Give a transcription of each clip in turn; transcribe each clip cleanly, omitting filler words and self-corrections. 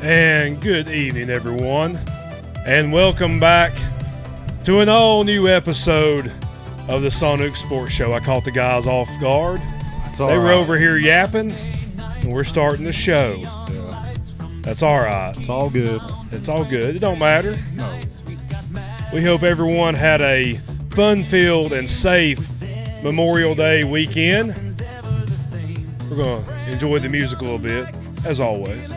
And good evening, everyone, and welcome back to an all-new episode of the Saunook Sports Show. I caught the guys off guard. They were over here yapping, and we're starting the show. Yeah. That's all right. It's all good. It's all good. It don't matter. No. We hope everyone had a fun-filled and safe Memorial Day weekend. We're going to enjoy the music a little bit, as always.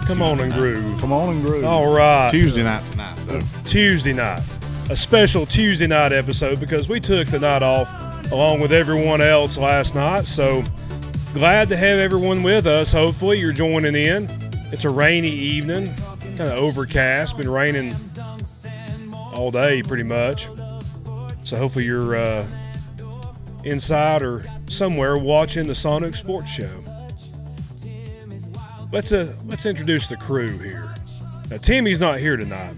Come on and groove. Come on and groove. All right. Tuesday night tonight, though. Tuesday night. A special Tuesday night episode because we took the night off along with everyone else last night. So glad to have everyone with us. Hopefully you're joining in. It's a rainy evening, kind of overcast. Been raining all day pretty much. So hopefully you're inside or somewhere watching the Saunook Sports Show. Let's introduce the crew here. Now, Timmy's not here tonight.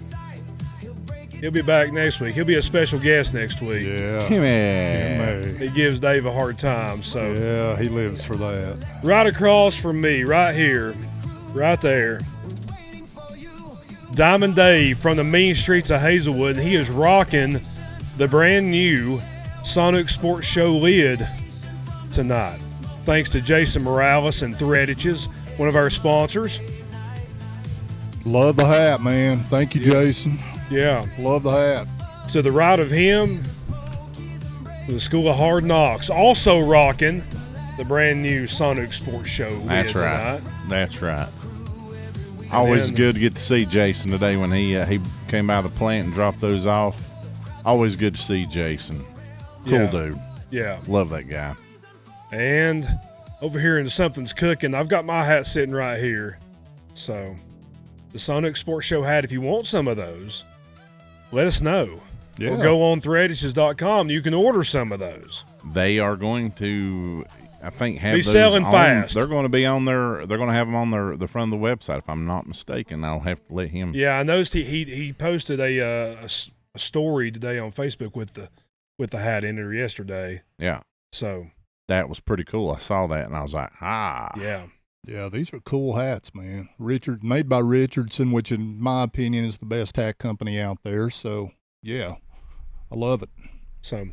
He'll be back next week. He'll be a special guest next week. Yeah. Timmy. He gives Dave a hard time. So Yeah, he lives for that. right across from me, right here, right there, Diamond Dave from the mean streets of Hazelwood. And he is rocking the brand new Saunook Sports Show lid tonight. Thanks to Jason Morales and Threadiches, one of our sponsors. Love the hat, man. Thank you, Jason. Yeah. Love the hat. To the right of him, the School of Hard Knocks, also rocking the brand new Saunook Sports Show. That's right. Tonight. That's right. Always then, good to get to see Jason today when he came out of the plant and dropped those off. Always good to see Jason. Cool dude. Yeah. Love that guy. And over here in Something's Cooking, I've got my hat sitting right here. So the Saunook Sports Show hat, if you want some of those, let us know. Yeah. Or go on threadiches.com. You can order some of those. They are going to, I think, have Be those selling on, fast. They're going to be on their. They're going to have them on the front of the website. If I'm not mistaken, I'll have to let him. Yeah, I noticed he posted a story today on Facebook with the hat in there yesterday. Yeah. So That was pretty cool. I saw that and I was like, yeah. Yeah, these are cool hats, man. Made by Richardson, which in my opinion is the best hat company out there. So, yeah, I love it. So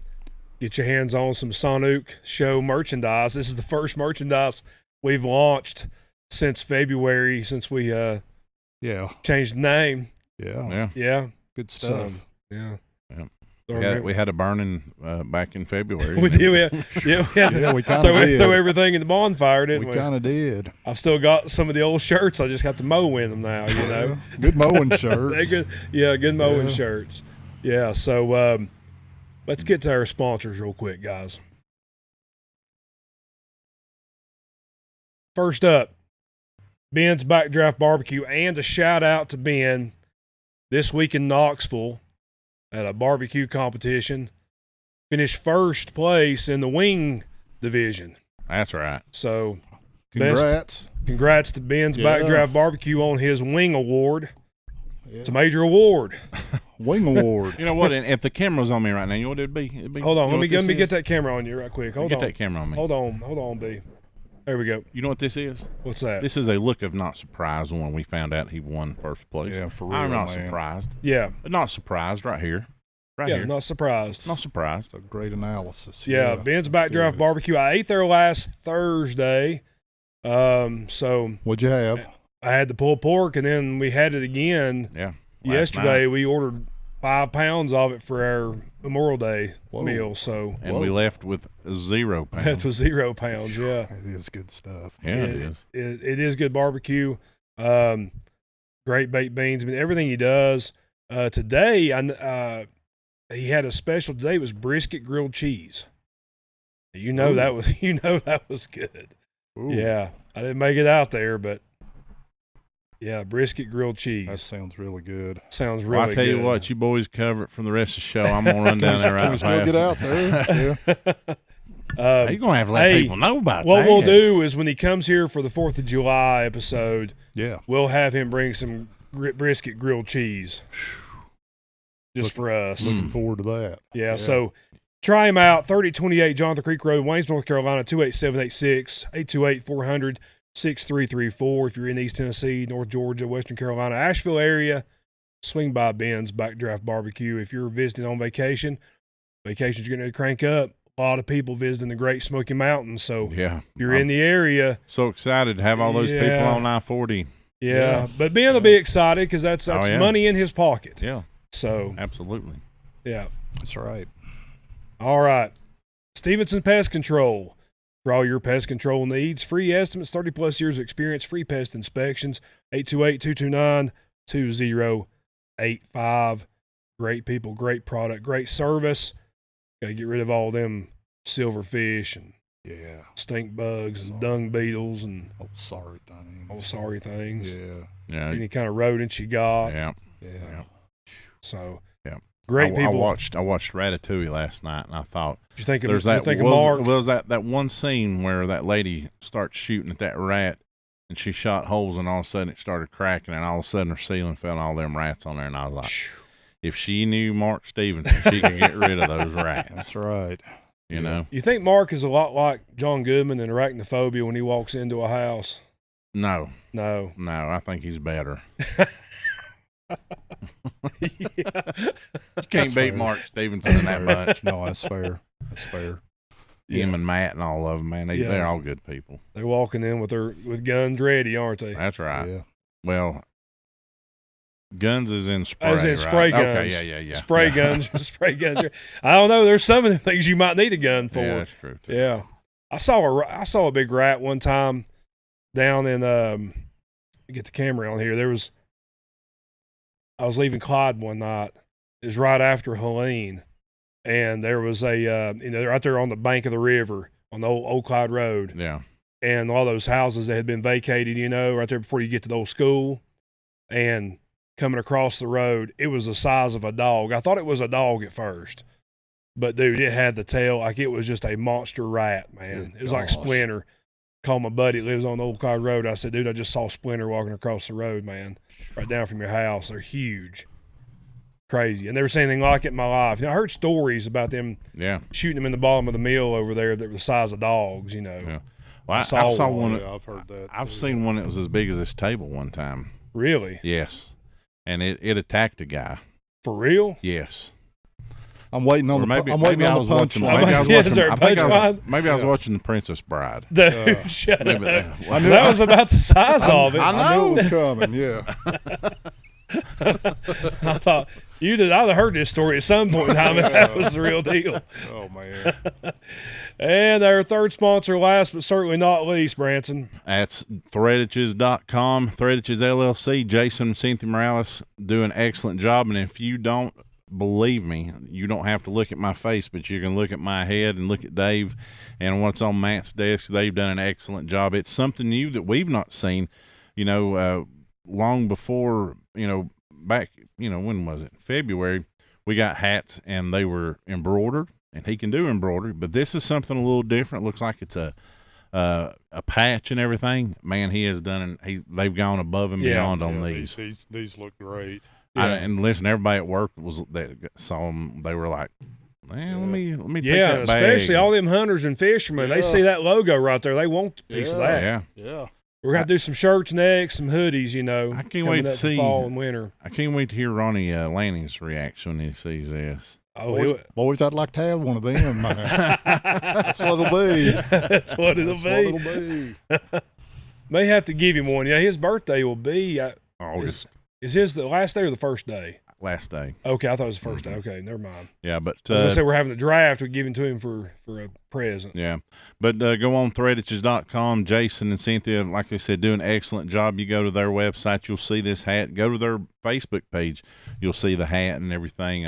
get your hands on some Saunook Show merchandise. This is the first merchandise we've launched since February, since we Yeah. changed the name. Yeah. yeah. Yeah. Good stuff. So, yeah. Yeah. So We had a burning back in February. we did. We had Yeah, we kind throw, of did. throw everything in the bonfire, didn't we? We kind of did. I've still got some of the old shirts. I just got to mow in them now, you know. Good mowing They're shirts. good. Yeah, good mowing Yeah. shirts. Yeah, so let's get to our sponsors real quick, guys. First up, Ben's Backdraft Barbecue, and a shout out to Ben this week in Knoxville at a barbecue competition. Finished first place in the wing division. That's right. So Congrats. congrats to Ben's Yeah. Backdraft Barbecue on his wing award. Yeah. It's a major award. Wing award. You know what? And if the camera's on me right now, you know what it'd be? Hold on, you know let what me this get is? that camera on you right quick. Hold Get on. that camera on me. Hold on, B. There we go. You know what this is? What's that? This is a look of not surprised when we found out he won first place. Yeah, for real, I'm not man. surprised. Yeah, But not surprised right here. Right yeah, here. not surprised. Not surprised. That's a great analysis. Yeah, Ben's Backdraft good. Barbecue. I ate there last Thursday. So What'd you have? I had the pulled pork, and then we had it again Yeah. yesterday. night. We ordered 5 pounds of it for our Memorial Day Whoa. meal. So And we left with 0 pounds. that was 0 pounds. Yeah. It is good stuff. Yeah, it is. It is good barbecue. Great baked beans. I mean, everything he does. Today, he had a special today. It was brisket grilled cheese. You know that was good. Ooh. Yeah, I didn't make it out there, but Yeah, brisket grilled cheese. That sounds really good. Sounds really good. Well, I tell you what, you boys cover it from the rest of the show. I'm gonna run down there right Can we still get out there? Yeah. He's gonna have to let people know about what that. we'll do is when he comes here for the 4th of July episode, Yeah. we'll have him bring some brisket grilled cheese just for us. Looking forward to that. Yeah, so try him out. 3028 Jonathan Creek Road, Waynes, North Carolina, 28786, 828-400-6334. If you're in East Tennessee, North Georgia, Western Carolina, Asheville area, swing by Ben's Backdraft Barbecue. If you're visiting on vacation's going to crank up. A lot of people visiting the Great Smoky Mountains. So Yeah, if you're in the area. so excited to have all those people on I-40. Yeah, but Ben will be excited because that's money in his pocket. Yeah, So, absolutely. yeah. That's right. All right. Stevenson Pest Control. For all your pest control needs, free estimates, 30-plus years of experience, free pest inspections, 828-229-2085. Great people, great product, great service. Got to get rid of all them silverfish and stink bugs and dung beetles and sorry things. sorry things. Yeah. Any kind of rodents you got. Yeah. So, I great people. watched Ratatouille last night, and I thought You're thinking, there's you're that thinking Mark. was that one scene where that lady starts shooting at that rat, and she shot holes, and all of a sudden it started cracking, and all of a sudden her ceiling fell, and all them rats on there, and I was like, if she knew Mark Stevenson, she could get rid of those rats. That's right. You know? You think Mark is a lot like John Goodman in Arachnophobia when he walks into a house? No, No. I think he's better. Yeah. You can't beat fair. Mark Stevenson in that bunch. No, that's fair. That's fair. Him and Matt and all of them, man, they're all good people. They're walking in with guns ready, aren't they? That's right. Yeah. Well, guns is in spray. As in right? spray guns. Okay, yeah. Spray guns. Spray guns. I don't know. There's some of the things you might need a gun for. Yeah, that's true too. Yeah. I saw a big rat one time down in get the camera on here. I was leaving Clyde one night. It was right after Helene, and there was a right there on the bank of the river on the old Clyde Road. Yeah. And all those houses that had been vacated, right there before you get to the old school, and coming across the road, it was the size of a dog. I thought it was a dog at first, but dude, it had the tail like it was just a monster rat, man. It was like Splinter. Called my buddy that lives on the old Clyde Road. I said, dude, I just saw Splinter walking across the road, man, right down from your house. They're huge. Crazy. I never seen anything like it in my life. I heard stories about them shooting them in the bottom of the mill over there that were the size of dogs, Yeah. Well, I saw one. I've heard that. I've seen one that was as big as this table one time. Really? Yes. And it attacked a guy. For real? Yes. I'm waiting on Maybe the punchline. Maybe I was watching The Princess Bride. Dude, shut up. That that was about the size of it. I knew it was coming, yeah. I thought I'd have heard this story at some point in time, and that was the real deal. Oh, man. And our third sponsor, last but certainly not least, Branson. That's threadages.com. Threadages LLC. Jason and Cynthia Morales do an excellent job. And if you don't believe me, you don't have to look at my face, but you can look at my head and look at Dave and what's on Matt's desk. They've done an excellent job. It's something new that we've not seen, long before, back, when was it? February, we got hats and they were embroidered. And he can do embroidery, but this is something a little different. Looks like it's a patch and everything. Man, he has done it. They've gone above and beyond on these. These look great. And listen, everybody at work saw them. They were like, "Man, let me take that bag." Especially all them hunters and fishermen. They see that logo right there. They want a piece of that. Yeah. We're gonna do some shirts next, some hoodies. I can't wait to see fall and winter. I can't wait to hear Ronnie Lanning's reaction when he sees this. Boys, I'd like to have one of them, man. That's what it'll be. That's what it'll be. May have to give him one. Yeah, his birthday will be August. Is his the last day or the first day? Last day. Okay, I thought it was the first day. Okay, never mind. Yeah, but let's say we're having a draft. We give him to him for a present. Yeah, but go on threadages.com. Jason and Cynthia, like I said, do an excellent job. You go to their website, you'll see this hat. Go to their Facebook page, you'll see the hat and everything.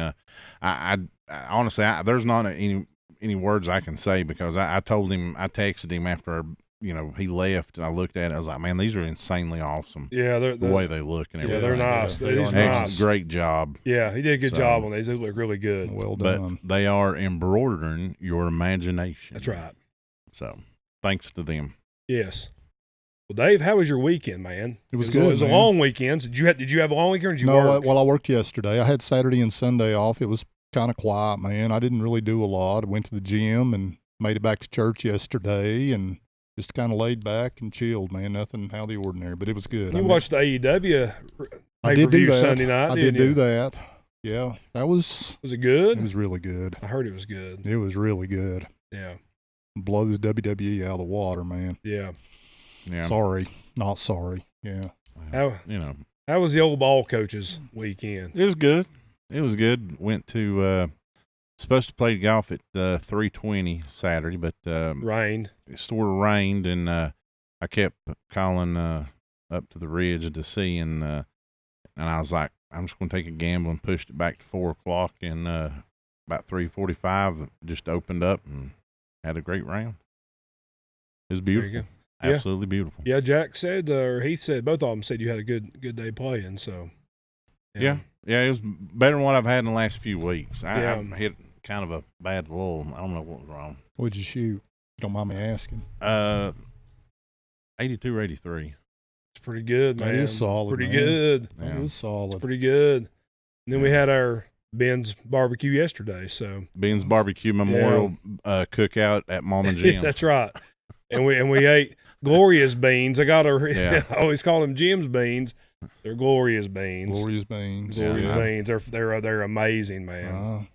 I honestly, there's not any words I can say because I told him, I texted him after he left, and I looked at it. I was like, man, these are insanely awesome. Yeah, the way they look and everything. Yeah, they're nice. Yeah, These are nice. Great job. Yeah, he did a good job on these. They look really good. Well done. But they are embroidering your imagination. That's right. So, thanks to them. Yes. Well, Dave, how was your weekend, man? It was good. It was a long weekend. Did you have a long weekend or did you work? Well, I worked yesterday. I had Saturday and Sunday off. It was kind of quiet, man. I didn't really do a lot. I went to the gym and made it back to church yesterday and just kind of laid back and chilled, man. Nothing out of the ordinary, but it was good. You watched the AEW I did do that. Sunday night, I did do that. Yeah, that was. Was it good? It was really good. I heard it was good. It was really good. Yeah. Blows WWE out of the water, man. Yeah. Yeah. Sorry, not sorry. Yeah. How was the old ball coaches weekend? It was good. It was good. Went to supposed to play golf at 3:20 Saturday, but Rained. It sort of rained, and I kept calling up to the ridge to see, and I was like, I'm just going to take a gamble and pushed it back to 4 o'clock, and about 3:45 just opened up and had a great round. It was beautiful. Absolutely beautiful. Yeah, Jack said, or he said, both of them said you had a good day playing. So, yeah, it was better than what I've had in the last few weeks. I hit kind of a bad lull. I don't know what was wrong. What'd you shoot? Don't mind me asking. 82 or 83. It's pretty good, man. That is solid. Pretty man. good. That is solid. It's pretty good. And then we had our Ben's barbecue yesterday. So Ben's Barbecue Memorial Cookout at Mom and Jim. That's right. And we ate Gloria's beans. I always call them Jim's beans. They're Gloria's beans. Gloria's beans. Beans. They're amazing, man. I'm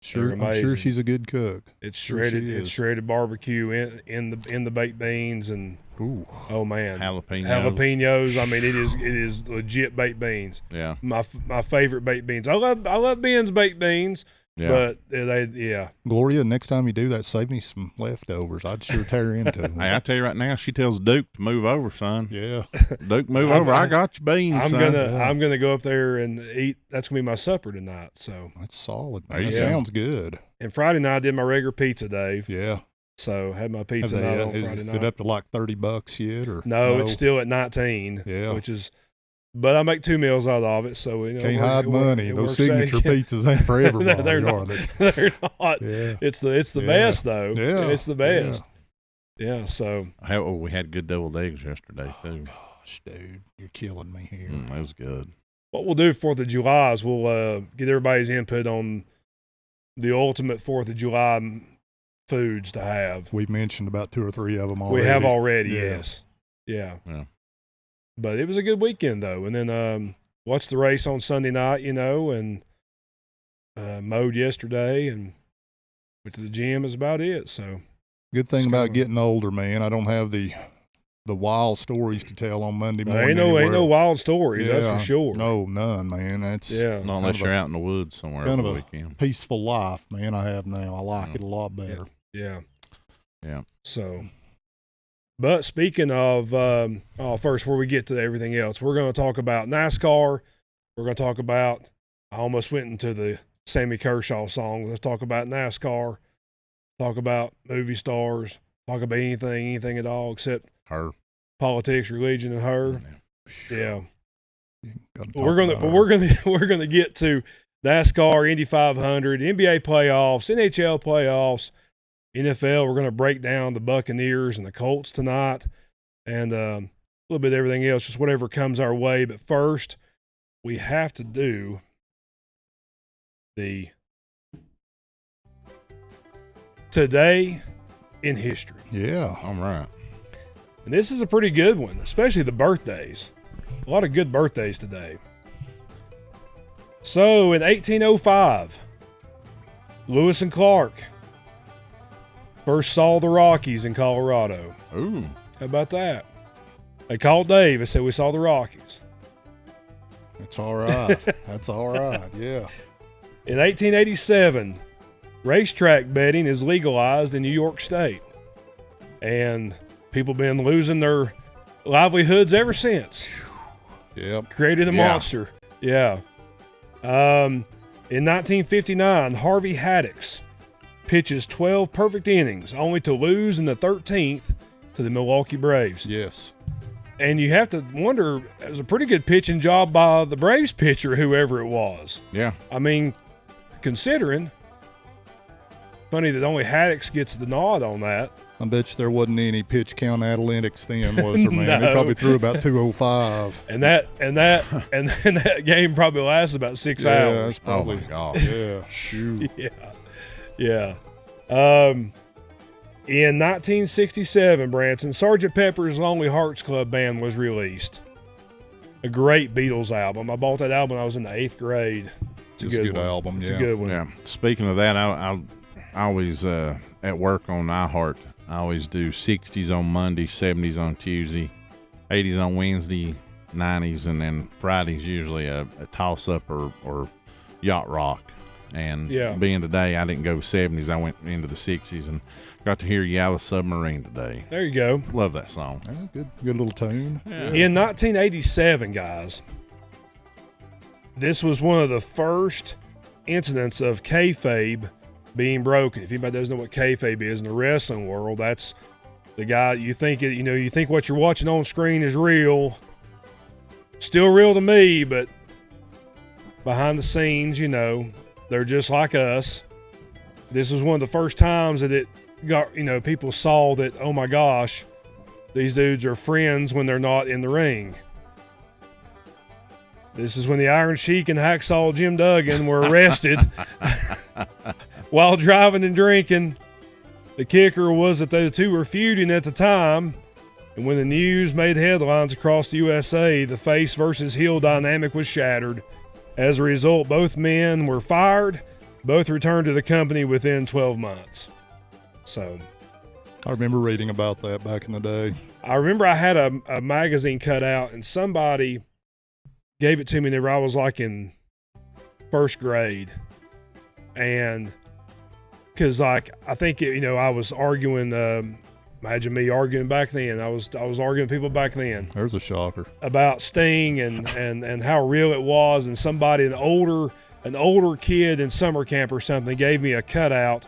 sure she's a good cook. It's shredded. It's shredded barbecue in the baked beans and oh man, jalapenos. I mean, it is legit baked beans. Yeah, my favorite baked beans. I love Ben's baked beans. Yeah. But Gloria, next time you do that, save me some leftovers. I'd sure tear into them. Hey, I tell you right now, she tells Duke to move over, son. Yeah, Duke, move over. I got your beans. I'm gonna go up there and eat. That's gonna be my supper tonight. So that's solid, man. That sounds good. And Friday night I did my regular pizza, Dave. Yeah. So had my pizza night on Friday night. Is it up to like $30 yet, or no? It's still at 19. Yeah, which is. But I make 2 meals out of it, so can't hide money. Those signature pizzas ain't for everybody. No, they're not. They're not. Yeah. It's the best though. Yeah, it's the best. Yeah. So we had good deviled eggs yesterday too. Gosh, dude, you're killing me here. That was good. What we'll do 4th of July is we'll get everybody's input on the ultimate 4th of July foods to have. We've mentioned about 2 or 3 of them already. We have already. Yes. Yeah. But it was a good weekend, though. And then watched the race on Sunday night, and mowed yesterday and went to the gym is about it. So good thing about getting older, man. I don't have the wild stories to tell on Monday morning. Ain't no wild stories, that's for sure. No, none, man. That's not unless you're out in the woods somewhere kind over of the weekend. Peaceful life, man. I have now. I like it a lot better. Yeah. So. But speaking of, first, before we get to everything else, we're going to talk about NASCAR. We're going to talk about, I almost went into the Sammy Kershaw song. Let's talk about NASCAR, talk about movie stars, talk about anything at all except her, politics, religion, and her. Yeah. We're gonna get to NASCAR, Indy 500, NBA playoffs, NHL playoffs. NFL, we're going to break down the Buccaneers and the Colts tonight and a little bit of everything else, just whatever comes our way. But first, we have to do the Today in History. Yeah. All right. And this is a pretty good one, especially the birthdays. A lot of good birthdays today. So, in 1805, Lewis and Clark first saw the Rockies in Colorado. Ooh. How about that? They called Dave and said, we saw the Rockies. That's all right. That's all right, yeah. In 1887, racetrack betting is legalized in New York State. And people been losing their livelihoods ever since. Yep. Created a monster. Yeah. In 1959, Harvey Haddix pitches 12 perfect innings, only to lose in the 13th to the Milwaukee Braves. Yes. And you have to wonder, it was a pretty good pitching job by the Braves pitcher, whoever it was. Yeah. I mean, considering, funny that only Haddix gets the nod on that. I bet you there wasn't any pitch count analytics then, was there, man? No. He probably threw about 205. And that game probably lasted about 6 Yeah, hours. that's probably. Oh my God. Yeah, shoot. Yeah. In 1967, Branson, Sgt. Pepper's Lonely Hearts Club Band was released. A great Beatles album. I bought that album when I was in the 8th grade. It's a good one. album, It's yeah. a good one. Yeah. Speaking of that, I always at work on iHeart, I always do 60s on Monday, 70s on Tuesday, 80s on Wednesday, 90s, and then Friday's usually a toss-up or yacht rock. And being today, I didn't go 70s. I went into the 60s and got to hear Yellow Submarine today. There you go. Love that song. Yeah, good little tune. Yeah. In 1987, guys, this was one of the first incidents of kayfabe being broken. If anybody doesn't know what kayfabe is in the wrestling world, that's the guy you think what you're watching on screen is real. Still real to me, but behind the scenes, they're just like us. This was one of the first times that it got, people saw that, oh my gosh, these dudes are friends when they're not in the ring. This is when the Iron Sheik and Hacksaw Jim Duggan were arrested while driving and drinking. The kicker was that the two were feuding at the time, and when the news made headlines across the USA, the face versus heel dynamic was shattered. As a result, both men were fired. Both returned to the company within 12 months. So, I remember reading about that back in the day. I remember I had a magazine cut out, and somebody gave it to me whenever I was like in first grade. And because I think, I was arguing, imagine me arguing back then. I was arguing with people back then. There's a shocker. About Sting and how real it was. And somebody, an older kid in summer camp or something, gave me a cutout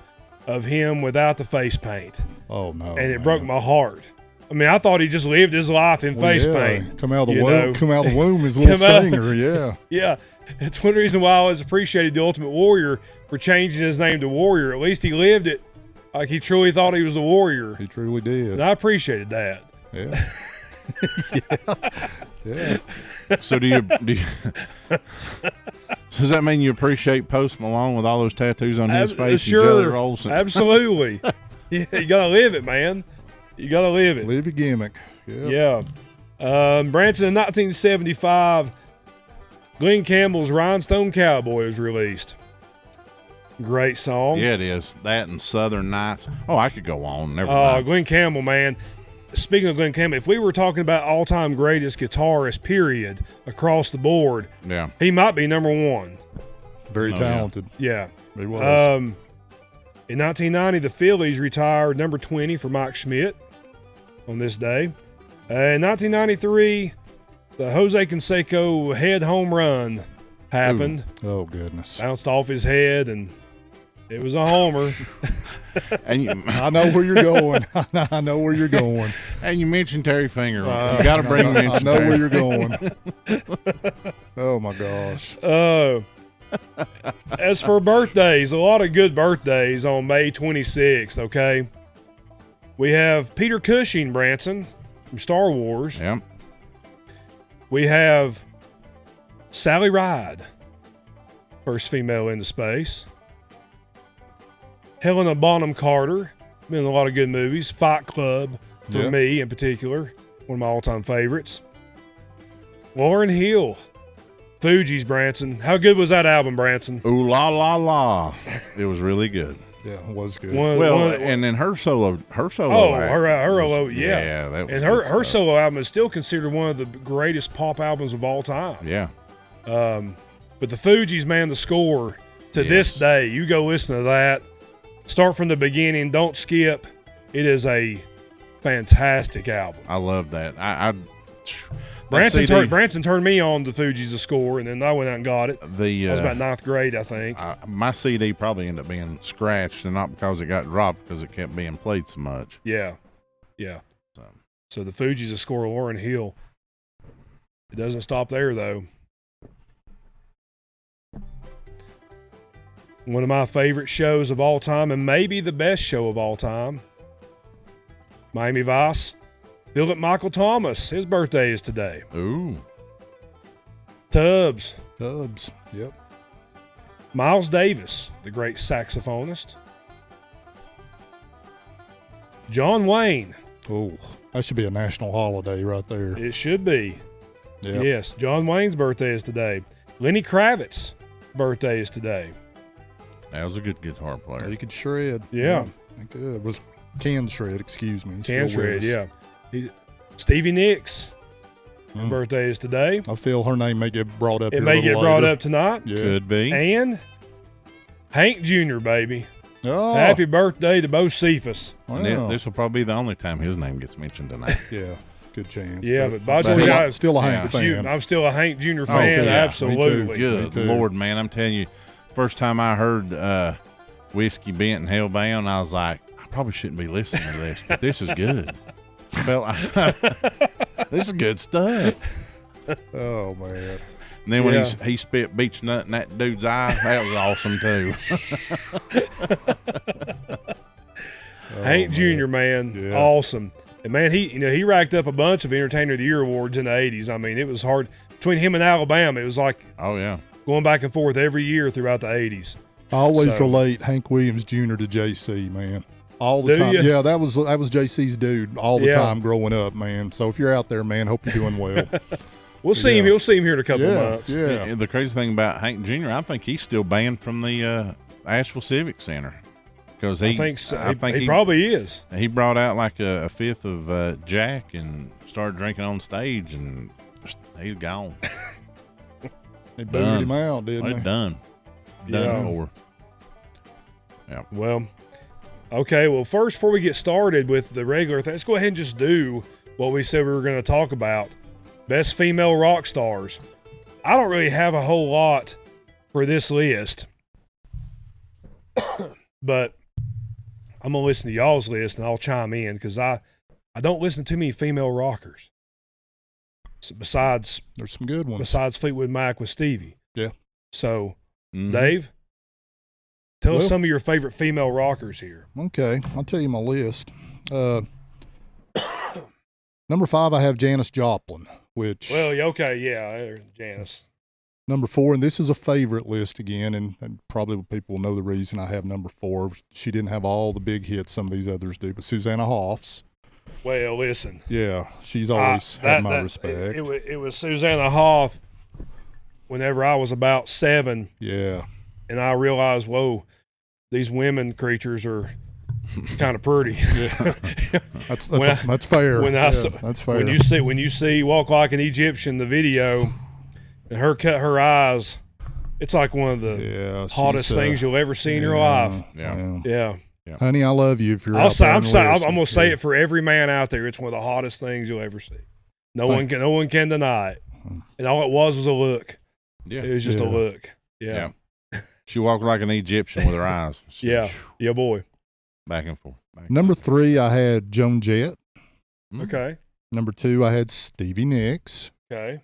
of him without the face paint. Oh, no. And it broke my heart. I mean, I thought he just lived his life in face paint. Come out of the womb is a little stinger, yeah. Yeah. It's one reason why I always appreciated the Ultimate Warrior for changing his name to Warrior. At least he lived it like he truly thought he was the Warrior. He truly did. And I appreciated that. Yeah. Yeah. So does that mean you appreciate Post Malone with all those tattoos on his face sure, and Jelly Rolls? Absolutely. Yeah, you got to live it, man. You got to live it. Live your gimmick. Yep. Yeah. Branson, in 1975, Glenn Campbell's Rhinestone Cowboy was released. Great song. Yeah, it is. That and Southern Nights. Oh, I could go on. Never mind. Glenn Campbell, man. Speaking of Glenn Campbell, if we were talking about all-time greatest guitarist, period, across the board, Yeah. he might be number one. Very talented. Yeah. He was. In 1990, the Phillies retired number 20 for Mike Schmidt on this day. In 1993, the Jose Canseco head home run happened. Ooh. Oh, goodness. Bounced off his head, and it was a homer. And I know where you're going. I know where you're going. And you mentioned Terry Finger. You got to bring him in. I know where you're going. Oh, my gosh. As for birthdays, a lot of good birthdays on May 26th, okay? We have Peter Cushing, Branson, from Star Wars. Yeah. We have Sally Ride, first female into space. Helena Bonham Carter, been in a lot of good movies. Fight Club, for me in particular, one of my all-time favorites. Lauryn Hill, Fugees, Branson. How good was that album, Branson? Ooh la la la. It was really good. Yeah, it was good. And then her solo. Oh, act her was- yeah. that was And good her stuff. solo album is still considered one of the greatest pop albums of all time. Yeah. But the Fugees, man, the score to this Yes. day, you go listen to that. Start from the beginning. Don't skip. It is a fantastic album. I love that. Branson turned me on to Fugees, the score, and then I went out and got it. I was about 9th grade, I think. My CD probably ended up being scratched, and not because it got dropped, because it kept being played so much. Yeah. Yeah. So the Fugees will score Lauryn Hill. It doesn't stop there, though. One of my favorite shows of all time, and maybe the best show of all time, Miami Vice. Philip Michael Thomas, his birthday is today. Ooh. Tubbs, yep. Miles Davis, the great saxophonist. John Wayne. Oh, that should be a national holiday right there. It should be. Yep. Yes, John Wayne's birthday is today. Lenny Kravitz's birthday is today. That was a good guitar player. He could shred. Yeah. Good. Can shred, excuse me. Can Still with shred, us. yeah. Stevie Nicks' birthday is today. I feel her name may get brought up It here a may little get brought later. up tonight. Yeah. Could be. And Hank Jr., baby. Oh, Happy birthday to Bo Cephas. wow. This will probably be the only time his name gets mentioned tonight. Yeah, good chance. Yeah, but Bob's still, got- still a yeah. Hank But you- fan. I'm still a Hank Jr. fan, okay. absolutely. Good too. Lord, man. I'm telling you, first time I heard Whiskey Bent and Hellbound, I was like, I probably shouldn't be listening to this, but this is good. This is good stuff. Oh, man. And then when Yeah. he spit beach nut in that dude's eye, that was awesome too. Hank Oh, Jr., man, Yeah. awesome. And man, he racked up a bunch of Entertainer of the Year awards in the '80s. I mean, it was hard between him and Alabama. It was like Oh yeah. going back and forth every year throughout the '80s. I always So- relate Hank Williams Jr. to JC, man. All the Do time. ya? Yeah, that was JC's dude all the Yeah. time growing up, man. So if you're out there, man, hope you're doing well. We'll see him. Yeah. You'll see him here in a couple yeah, months. yeah. The crazy thing about Hank Jr., I think he's still banned from the Asheville Civic Center because I think so. I think he probably is. he brought out like a fifth of Jack and started drinking on stage, and he's gone. They booted Done. him out, didn't They're they? done. Yeah. Done for. Well, okay. Well, first, before we get started with the regular thing, let's go ahead and just do what we said we were going to talk about. Best female rock stars. I don't really have a whole lot for this list, but I'm going to listen to y'all's list and I'll chime in because I don't listen to too many female rockers. So besides There's some good ones. Fleetwood Mac with Stevie. Yeah. So, Mhm. Dave, tell us Well- some of your favorite female rockers here. Okay, I'll tell you my list. Number 5, I have Janis Joplin, which Well, okay, yeah, there's Janice. number 4, and this is a favorite list again, and probably people will know the reason I have number 4. She didn't have all the big hits some of these others do, but Susanna Hoffs. Well, listen, Yeah, she's always had my respect. It was Susanna Hoff whenever I was about 7, Yeah, and I realized, whoa, these women creatures are kind of pretty. that's When that's fair. when I Yeah, saw- that's fair. when you see Walk Like an Egyptian, the video, and her cut her eyes, it's like one of the yeah, hottest she's, things you'll ever see in your life. Yeah. yeah. Yeah. Honey, I love you. If you're I'm out there and going listening. to say Yeah. it for every man out there. It's one of the hottest things you'll ever see. No Thank- one can deny it. And all it was a look. Yeah. It was just a Yeah. look. Yeah. She walked like an Egyptian with her eyes. She- Yeah. Yeah, boy. Back and forth. Back and Number 3, I had Joan Jett. forth. Okay. Number 2, I had Stevie Nicks. Okay.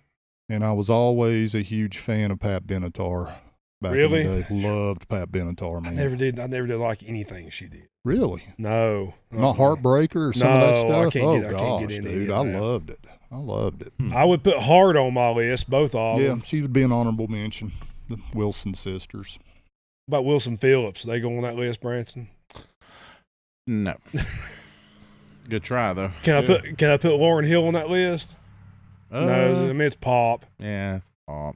And I was always a huge fan of Pat Benatar back Really? in the day. Loved Pat Benatar, man. I never did like anything she did. Really? No. Not Heartbreaker or some of that No, I stuff? can't Oh, get- I can't gosh, get into any dude. of I that. loved it. I loved it. I would put Heart on my list, both of Yeah, them. she would be an honorable mention. The Wilson sisters. What about Wilson Phillips? They go on that list, Branson? No. Good try though. Can I put Lauryn Hill on that list? No, I mean it's pop. Yeah. It's pop.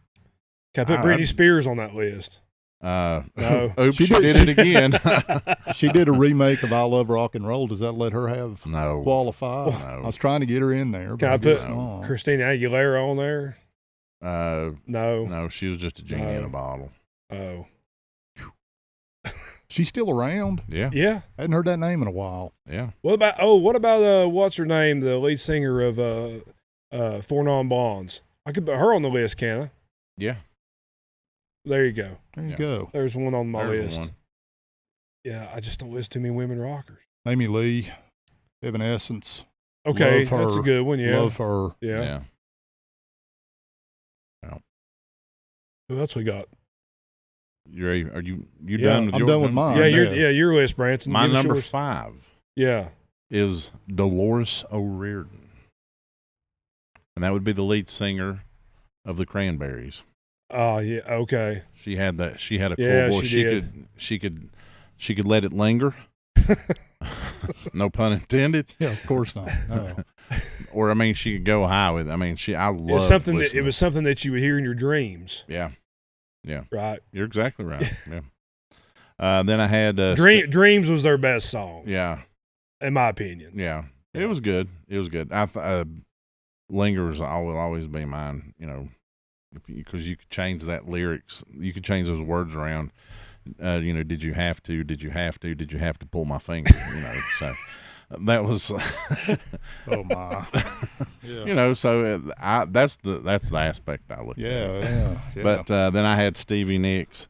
Can I put Britney Spears on that list? No. She Oops, she did- did it again. She did a remake of I Love Rock and Roll. Does that let her have No. qualify? No. I was trying to get her in there. Can but I put guess not. Christina Aguilera on there? No. No, she was just a genie in No. a bottle. Oh. She's still around. Yeah. Yeah. Hadn't heard that name in a while. Yeah. What about what's her name? The lead singer of Four Non Blondes. I could put her on the list, can I? Yeah. There you go. There you Yeah. go. There's one on my There's list. one. Yeah, I just don't listen to too many women rockers. Amy Lee, Evanescence. Okay, Love her. that's a good one. Yeah. Love her. Yeah. Who else we got? Are you Yeah, done with I'm yours? done with mine. Yeah, Yeah. your list, Branson. My Give us number yours. 5 Yeah. is Dolores O'Riordan, and that would be the lead singer of the Cranberries. Oh, yeah. Okay. She had a Yeah, cool voice. she She could let it linger. No pun intended. Yeah, of course not. No. Or I mean, she could go high with. I mean, I love It was something that you would hear in your dreams. Yeah. Right. You're exactly right. Yeah. Then I had Dreams was their best song. Yeah. In my opinion. Yeah. It was good. Lingers will always be mine. You know, because you could change that lyrics. You could change those words around. You know, did you have to? Did you have to? Did you have to pull my finger? You know, so that was. Oh my. Yeah. You know, so that's the aspect I look at. Yeah. But then I had Stevie Nicks,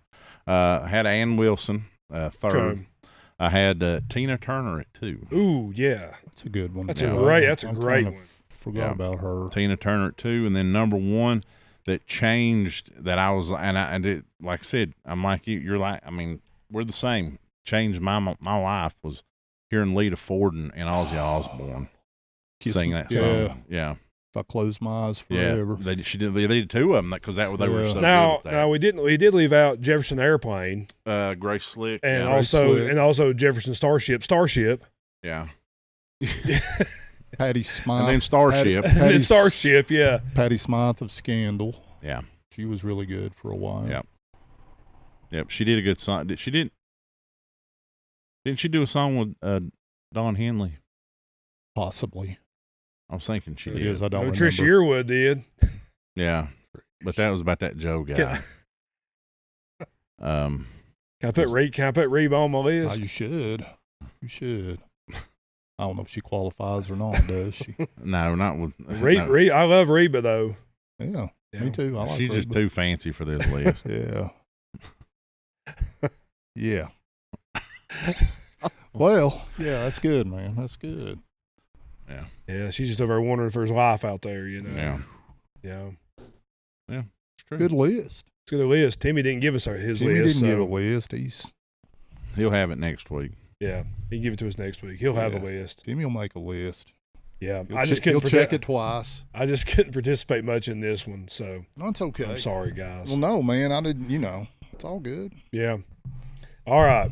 had Ann Wilson, third. Okay. I had Tina Turner at 2. Ooh, yeah. That's a good one. That's too. a great one. Forgot about her. Tina Turner at 2, and then number 1 that changed that I was like I said, I'm like you. You're like, I mean, we're the same. Changed my life was hearing Lita Ford and Ozzy Osbourne sing that song. Yeah. If I close my eyes forever. Yeah. They did 2 of them because they were so now, good. With that. Now we did leave out Jefferson Airplane, Grace Slick, and yeah. also Jefferson Starship. Yeah. Patty Smythe. And then Starship. And then Starship, yeah. Patty Smythe of Scandal. Yeah. She was really good for a while. Yep. She did a good song. Didn't she do a song with Don Henley? Possibly. I was thinking she It did. is. I don't remember. Tricia Yearwood did. Yeah. But that was about that Joe guy. Can I put Reba on my list? You should. You should. I don't know if she qualifies or not, does she? No, not with Reba. I love Reba though. Yeah. Me too. I like She's just Reba. too fancy for this list. Yeah. Yeah. Well, yeah, that's good, man. That's good. Yeah. Yeah, she's just over there wondering if there's life out there, you know. Yeah. Yeah. Yeah. It's true. Good list. It's a good list. Timmy didn't give us his Timmy list. didn't give a list. He'll have it next week. Yeah, he can give it to us next week. He'll have a list. Timmy will make a list. Yeah, He'll check it twice. I just couldn't participate much in this one, so No, it's okay. I'm sorry, guys. Well, no, man, I didn't. It's all good. Yeah. All right.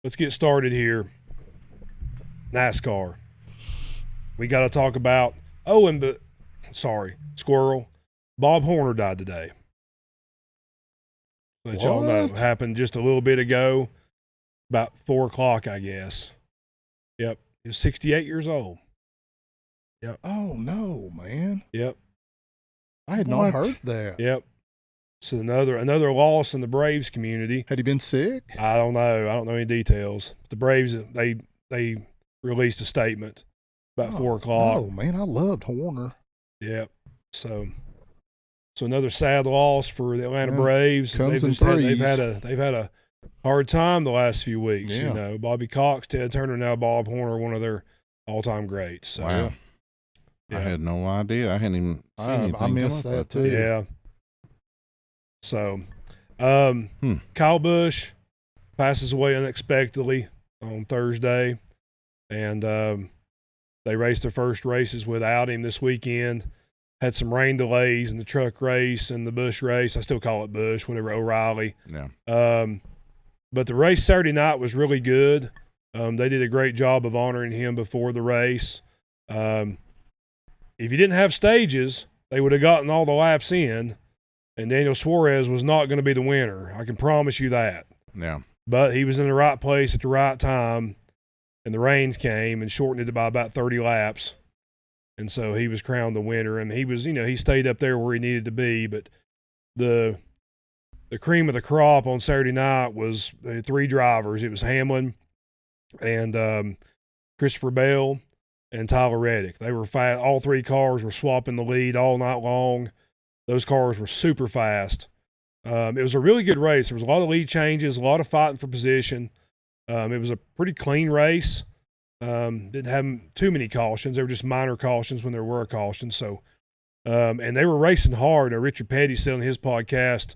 Let's get started here. NASCAR. We got to talk about. Squirrel. Bob Horner died today. Let y'all know. It happened just a little bit ago, about 4:00, I guess. Yep. He was 68 years old. Yep. Oh, no, man. Yep. I had not heard that. Yep. So another loss in the Braves community. Had he been sick? I don't know. I don't know any details. The Braves, they released a statement about 4:00. Oh, man, I loved Horner. Yep. So another sad loss for the Atlanta Braves. Comes in threes. They've had a hard time the last few weeks. Yeah. You know, Bobby Cox, Ted Turner, now Bob Horner, one of their all-time greats. So, wow. Yeah. I had no idea. I hadn't even seen anything. I missed that too. Yeah. So, Kyle Busch passes away unexpectedly on Thursday, and they raced their first races without him this weekend. Had some rain delays in the truck race and the Busch race. I still call it Busch, whatever, O'Reilly. Yeah. But the race Saturday night was really good. They did a great job of honoring him before the race. If you didn't have stages, they would have gotten all the laps in, and Daniel Suarez was not going to be the winner. I can promise you that. Yeah. But he was in the right place at the right time, and the rains came and shortened it by about 30 laps. And so he was crowned the winner, and he was, he stayed up there where he needed to be. But the cream of the crop on Saturday night was 3 drivers. It was Hamlin and Christopher Bell and Tyler Reddick. They were fast. All 3 cars were swapping the lead all night long. Those cars were super fast. It was a really good race. There was a lot of lead changes, a lot of fighting for position. It was a pretty clean race. Didn't have too many cautions. They were just minor cautions when there were cautions. So, and they were racing hard. Richard Petty said on his podcast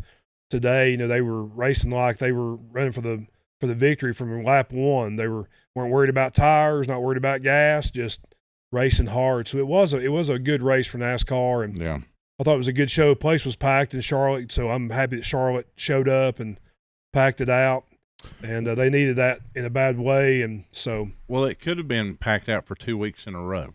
today, they were racing like they were running for the victory from lap one. They weren't worried about tires, not worried about gas, just racing hard. So it was a good race for NASCAR, and yeah, I thought it was a good show. The place was packed in Charlotte, so I'm happy that Charlotte showed up and packed it out. And they needed that in a bad way, and so. Well, it could have been packed out for 2 weeks in a row.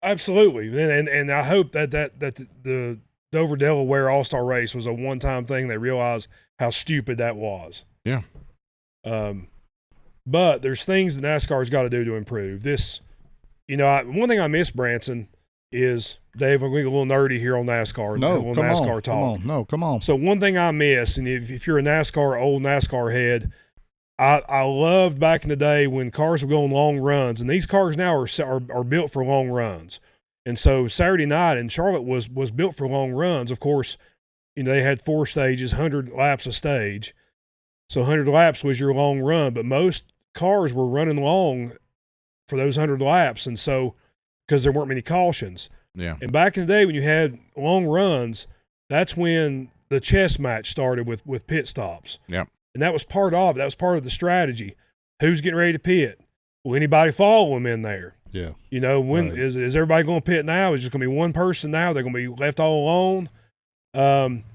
Absolutely, and I hope that the Dover Delaware All-Star race was a one-time thing. They realized how stupid that was. Yeah. But there's things that NASCAR's got to do to improve this. One thing I miss, Branson, is Dave. I'm going to get a little nerdy here on NASCAR. Come on. So one thing I miss, and if you're a old NASCAR head, I loved back in the day when cars were going long runs, and these cars now are built for long runs. And so Saturday night in Charlotte was built for long runs. Of course, they had 4 stages, 100 laps a stage. So 100 laps was your long run, but most cars were running long for those 100 laps, and so because there weren't many cautions. Yeah. And back in the day when you had long runs, that's when the chess match started with pit stops. Yeah. And that was part of it. That was part of the strategy. Who's getting ready to pit? Will anybody follow them in there? Yeah. When right. is everybody going to pit now? Is just going to be one person now? They're going to be left all alone.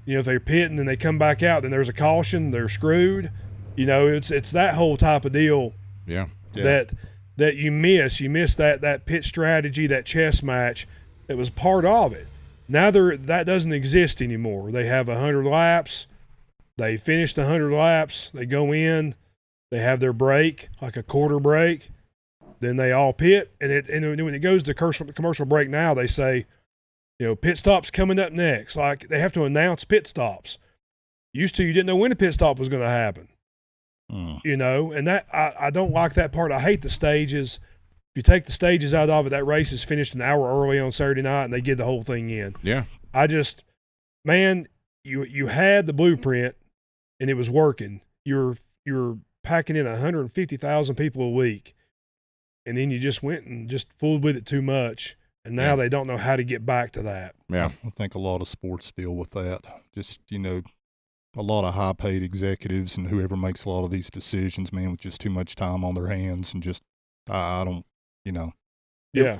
If they're pitting and they come back out, then there's a caution. They're screwed. It's that whole type of deal. Yeah. That you miss. You miss that pit strategy, that chess match that was part of it. Now that doesn't exist anymore. They have 100 laps. They finish the 100 laps. They go in. They have their break, like a quarter break. Then they all pit, and when it goes to commercial break now, they say, pit stops coming up next. Like they have to announce pit stops. Used to, you didn't know when a pit stop was going to happen. And that I don't like that part. I hate the stages. If you take the stages out of it, that race is finished an hour early on Saturday night, and they get the whole thing in. Yeah. You had the blueprint, and it was working. You're packing in 150,000 people a week, and then you just went and just fooled with it too much, and now they don't know how to get back to that. Yeah. I think a lot of sports deal with that. Just, a lot of high-paid executives and whoever makes a lot of these decisions, man, with just too much time on their hands, and just I don't, Yeah.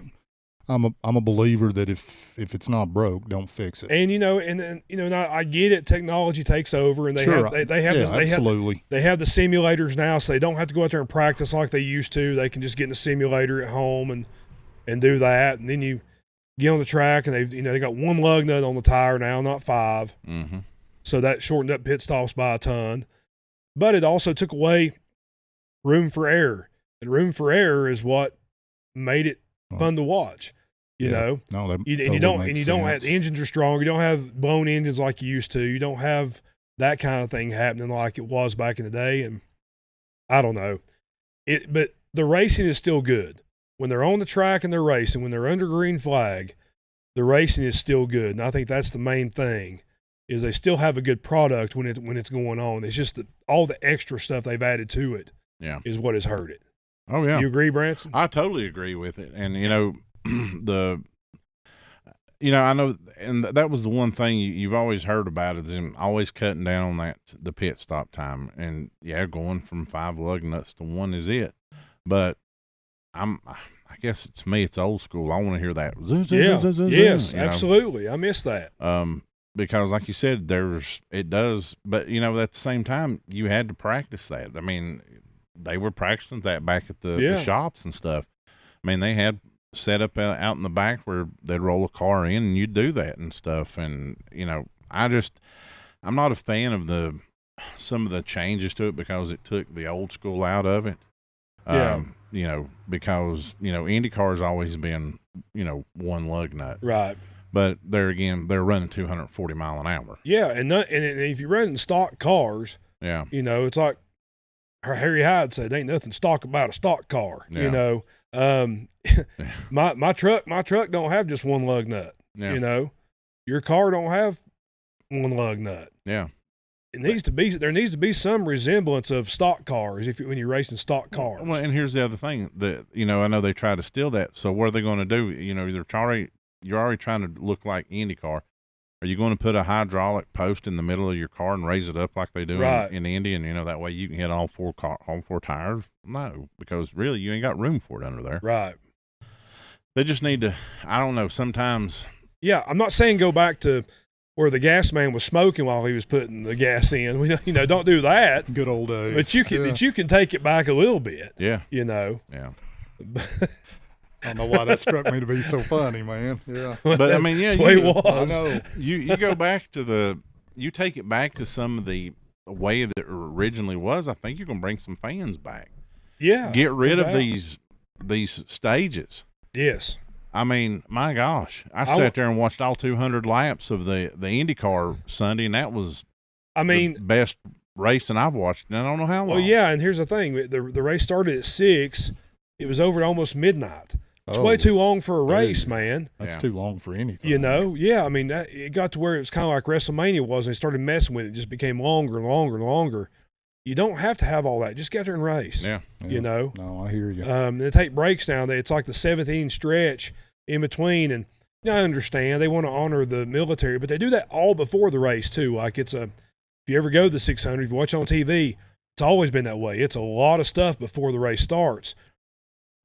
I'm a believer that if it's not broke, don't fix it. And I get it. Technology takes over, and they have absolutely. They have the simulators now, so they don't have to go out there and practice like they used to. They can just get in the simulator at home and do that, and then you get on the track, and they got 1 lug nut on the tire now, not 5. Mm-hmm. So that shortened up pit stops by a ton, but it also took away room for error, and room for error is what made it fun to watch. You don't have the engines are strong. You don't have blown engines like you used to. You don't have that kind of thing happening like it was back in the day. And I don't know but the racing is still good when they're on the track and they're racing. When they're under green flag, the racing is still good. And I think that's the main thing is they still have a good product when it's going on. It's just that all the extra stuff they've added to it is what has hurt it. Oh yeah. You agree, Branson? I totally agree with it. And I know, and that was the one thing you've always heard about is them always cutting down on the pit stop time, and going from 5 lug nuts to 1 is it. But I guess it's me. It's old school. I want to hear that. Yes, absolutely. I miss that. Because like you said, it does, but at the same time, you had to practice that. I mean, they were practicing that back at the shops and stuff. I mean, they had set up out in the back where they'd roll a car in and you'd do that and stuff. And, I'm not a fan of some of the changes to it because it took the old school out of it. Because, IndyCar's always been, 1 lug nut. Right. But they're running 240 mile an hour. Yeah. And if you're running stock cars, it's like Harry Hyde said, ain't nothing stock about a stock car, my truck don't have just 1 lug nut, your car don't have 1 lug nut. Yeah. there needs to be some resemblance of stock cars when you're racing stock cars. Well, and here's the other thing that I know they try to steal that. So what are they going to do? You're already trying to look like IndyCar. Are you going to put a hydraulic post in the middle of your car and raise it up like they do in Indy, and that way you can hit all four tires? No, because really you ain't got room for it under there. Right. They just need to. I don't know. Sometimes. Yeah, I'm not saying go back to where the gas man was smoking while he was putting the gas in. Don't do that. Good old days. But you can take it back a little bit. Yeah. Yeah. I don't know why that struck me to be so funny, man. Yeah. But I mean, yeah, that's the way it was. I know. You go back to you take it back to some of the way that it originally was. I think you're gonna bring some fans back. Yeah. Get rid of these stages. Yes. I mean, my gosh, I sat there and watched all 200 laps of the IndyCar Sunday, and that was, the best racing I've watched in I don't know how long. Well, yeah, and here's the thing: the race started at 6. It was over at almost midnight. It's way too long for a race, man. That's too long for anything. Yeah. I mean, it got to where it was kind of like WrestleMania was, and they started messing with it. It just became longer and longer and longer. You don't have to have all that. Just get there and race. Yeah. No, I hear you. They take breaks now. It's like the 17 stretch in between, and I understand they want to honor the military, but they do that all before the race too. Like if you ever go to the 600, if you watch on TV, it's always been that way. It's a lot of stuff before the race starts.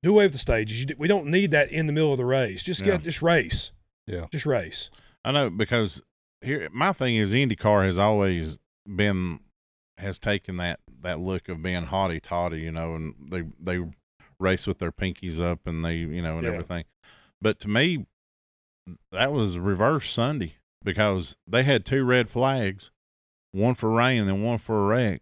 Do away with the stages. We don't need that in the middle of the race. Just race. Yeah. Just race. I know, because here my thing is IndyCar has always has taken that look of being haughty toddy, and they race with their pinkies up and they and everything. But to me, that was reverse Sunday, because they had 2 red flags, one for rain and one for a wreck,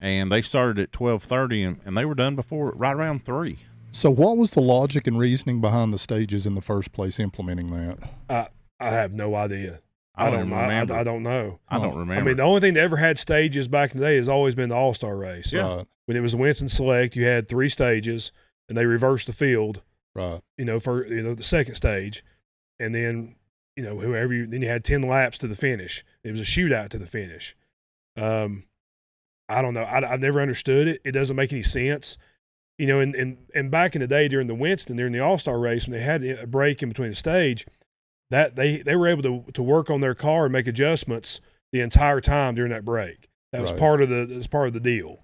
and they started at 12:30 and they were done right around 3. So what was the logic and reasoning behind the stages in the first place implementing that? I have no idea. I don't remember. I don't know. I don't remember. I mean, the only thing that ever had stages back in the day has always been the All-Star race. Yeah. Right. When it was the Winston Select, you had 3 stages, and they reversed the field. Right. For the second stage, and then then you had 10 laps to the finish. It was a shootout to the finish. I don't know. I've never understood it. It doesn't make any sense. And back in the day during the All-Star race, when they had a break in between the stage, that they were able to work on their car and make adjustments the entire time during that break. That was part of the deal.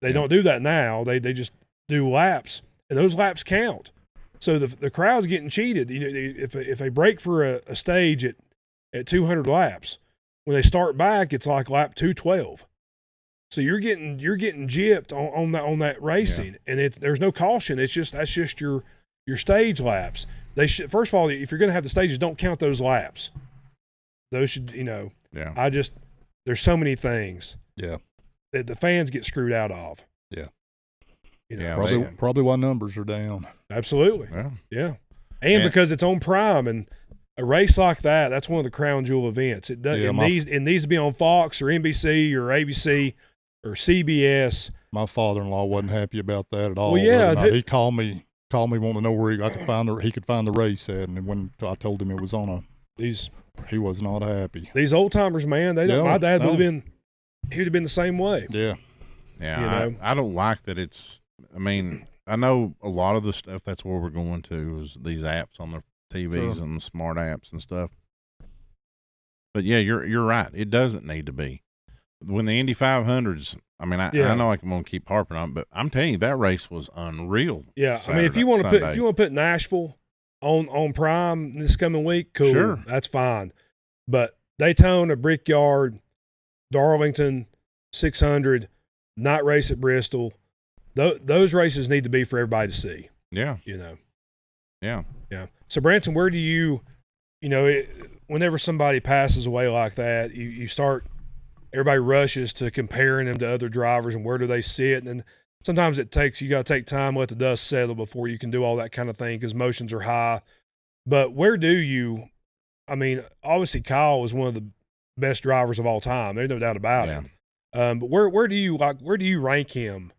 They don't do that now. They just do laps, and those laps count. So the crowd's getting cheated. If they break for a stage at 200 laps, when they start back, it's like lap 212. So you're getting gypped on that racing, and there's no caution. That's just your stage laps. They should, first of all, if you're going to have the stages, don't count those laps. Those should Yeah. There's so many things. Yeah. That the fans get screwed out of. Yeah. Probably why numbers are down. Absolutely. Yeah. And because it's on Prime, and a race like that's one of the crown jewel events. It needs to be on Fox or NBC or ABC or CBS. My father-in-law wasn't happy about that at all. Well, yeah, he called me wanting to know where he could find the race at, and when I told him it was on he was not happy. These old timers, man, my dad would have been, he'd have been the same way. Yeah. Yeah. I don't like that I mean, I know a lot of the stuff that's where we're going to is these apps on the TVs and the smart apps and stuff. But yeah, you're right. It doesn't need to be. When the Indy 500s, I mean, I know I'm going to keep harping on it, but I'm telling you, that race was unreal. Yeah. I mean, if you want to put Nashville on Prime this coming week, cool. Sure. That's fine. But Daytona, Brickyard, Darlington, 600, night race at Bristol, those races need to be for everybody to see. Yeah. Yeah. Yeah. So, Branson, where do you whenever somebody passes away like that, you start – everybody rushes to comparing them to other drivers and where do they sit. And then sometimes you got to take time, let the dust settle before you can do all that kind of thing because emotions are high. But obviously Kyle was one of the best drivers of all time. There's no doubt about it. But where do you rank him?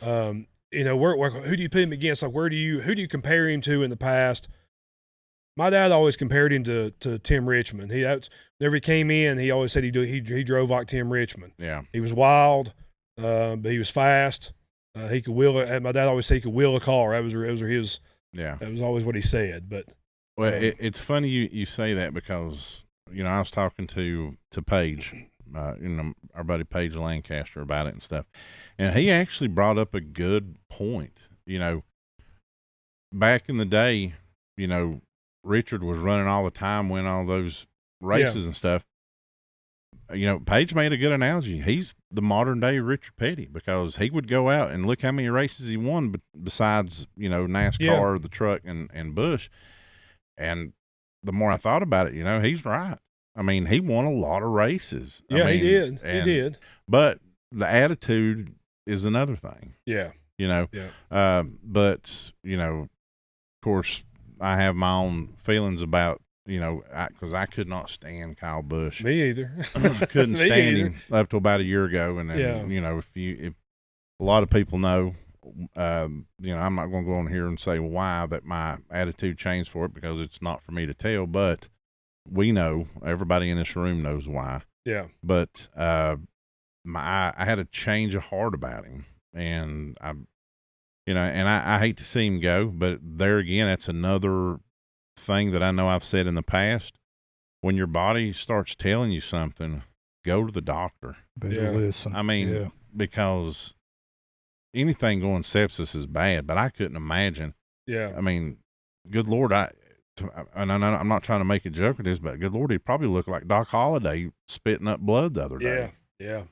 Who do you put him against? Like, who do you compare him to in the past? my dad always compared him to Tim Richmond. Whenever he came in, he always said he drove like Tim Richmond. Yeah. He was wild, but he was fast. He could wheel it. My dad always said he could wheel a car. That was his. Yeah. That was always what he said. But well, it's funny you say that because I was talking to Paige, our buddy Paige Lancaster about it and stuff, and he actually brought up a good point. Back in the day, Richard was running all the time, winning all those races and stuff. Paige made a good analogy. He's the modern day Richard Petty because he would go out and look how many races he won besides, NASCAR, the truck and Busch. And the more I thought about it, he's right. I mean, he won a lot of races. Yeah, he did. He did. But the attitude is another thing. Yeah. But, of course, I have my own feelings about, because I could not stand Kyle Busch. Me either. Couldn't stand him up to about a year ago. And then, if a lot of people know, I'm not going to go on here and say why that my attitude changed for it because it's not for me to tell, but we know, everybody in this room knows why. Yeah. But, I had a change of heart about him and I hate to see him go, but there again, that's another thing that I know I've said in the past. When your body starts telling you something, go to the doctor. Better listen. I mean, because anything going sepsis is bad, but I couldn't imagine. Yeah. I mean, good Lord, I'm not trying to make a joke of this, but good Lord, he'd probably look like Doc Holliday spitting up blood the other day. Yeah.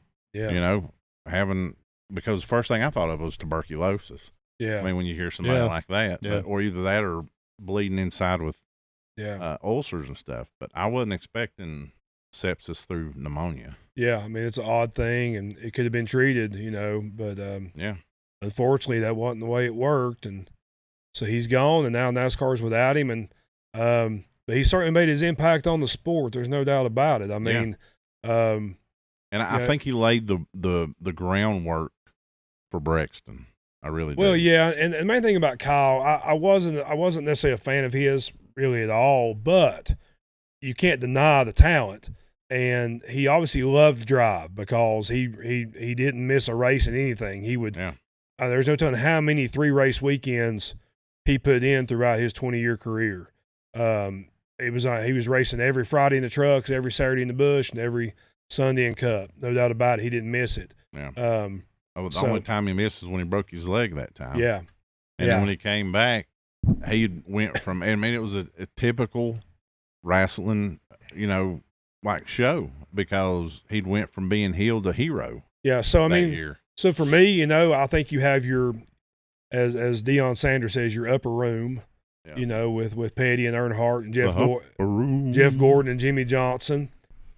Because the first thing I thought of was tuberculosis. Yeah. I mean, when you hear somebody like that, or either that or bleeding inside with ulcers and stuff. But I wasn't expecting sepsis through pneumonia. Yeah, I mean, it's an odd thing, and it could have been treated, but unfortunately, that wasn't the way it worked, and so he's gone, and now NASCAR's without him, and but he certainly made his impact on the sport. There's no doubt about it. I mean, and I think he laid the groundwork for Brexton. I really do. Well, yeah, and the main thing about Kyle, I wasn't necessarily a fan of his really at all, but you can't deny the talent. And he obviously loved to drive because he didn't miss a race in anything. He would. There's no telling how many 3-race weekends he put in throughout his 20-year career. He was racing every Friday in the trucks, every Saturday in the Busch, and every Sunday in Cup. No doubt about it. He didn't miss it. Yeah. The only time he missed is when he broke his leg that time. Yeah. And then when he came back, he went from, I mean, it was a typical wrestling, like show because he'd went from being heel to hero. Yeah. So, I mean, year. So for me, I think you have your, as Deion Sanders says, your upper room, with Petty and Earnhardt and Jeff Gordon and Jimmy Johnson.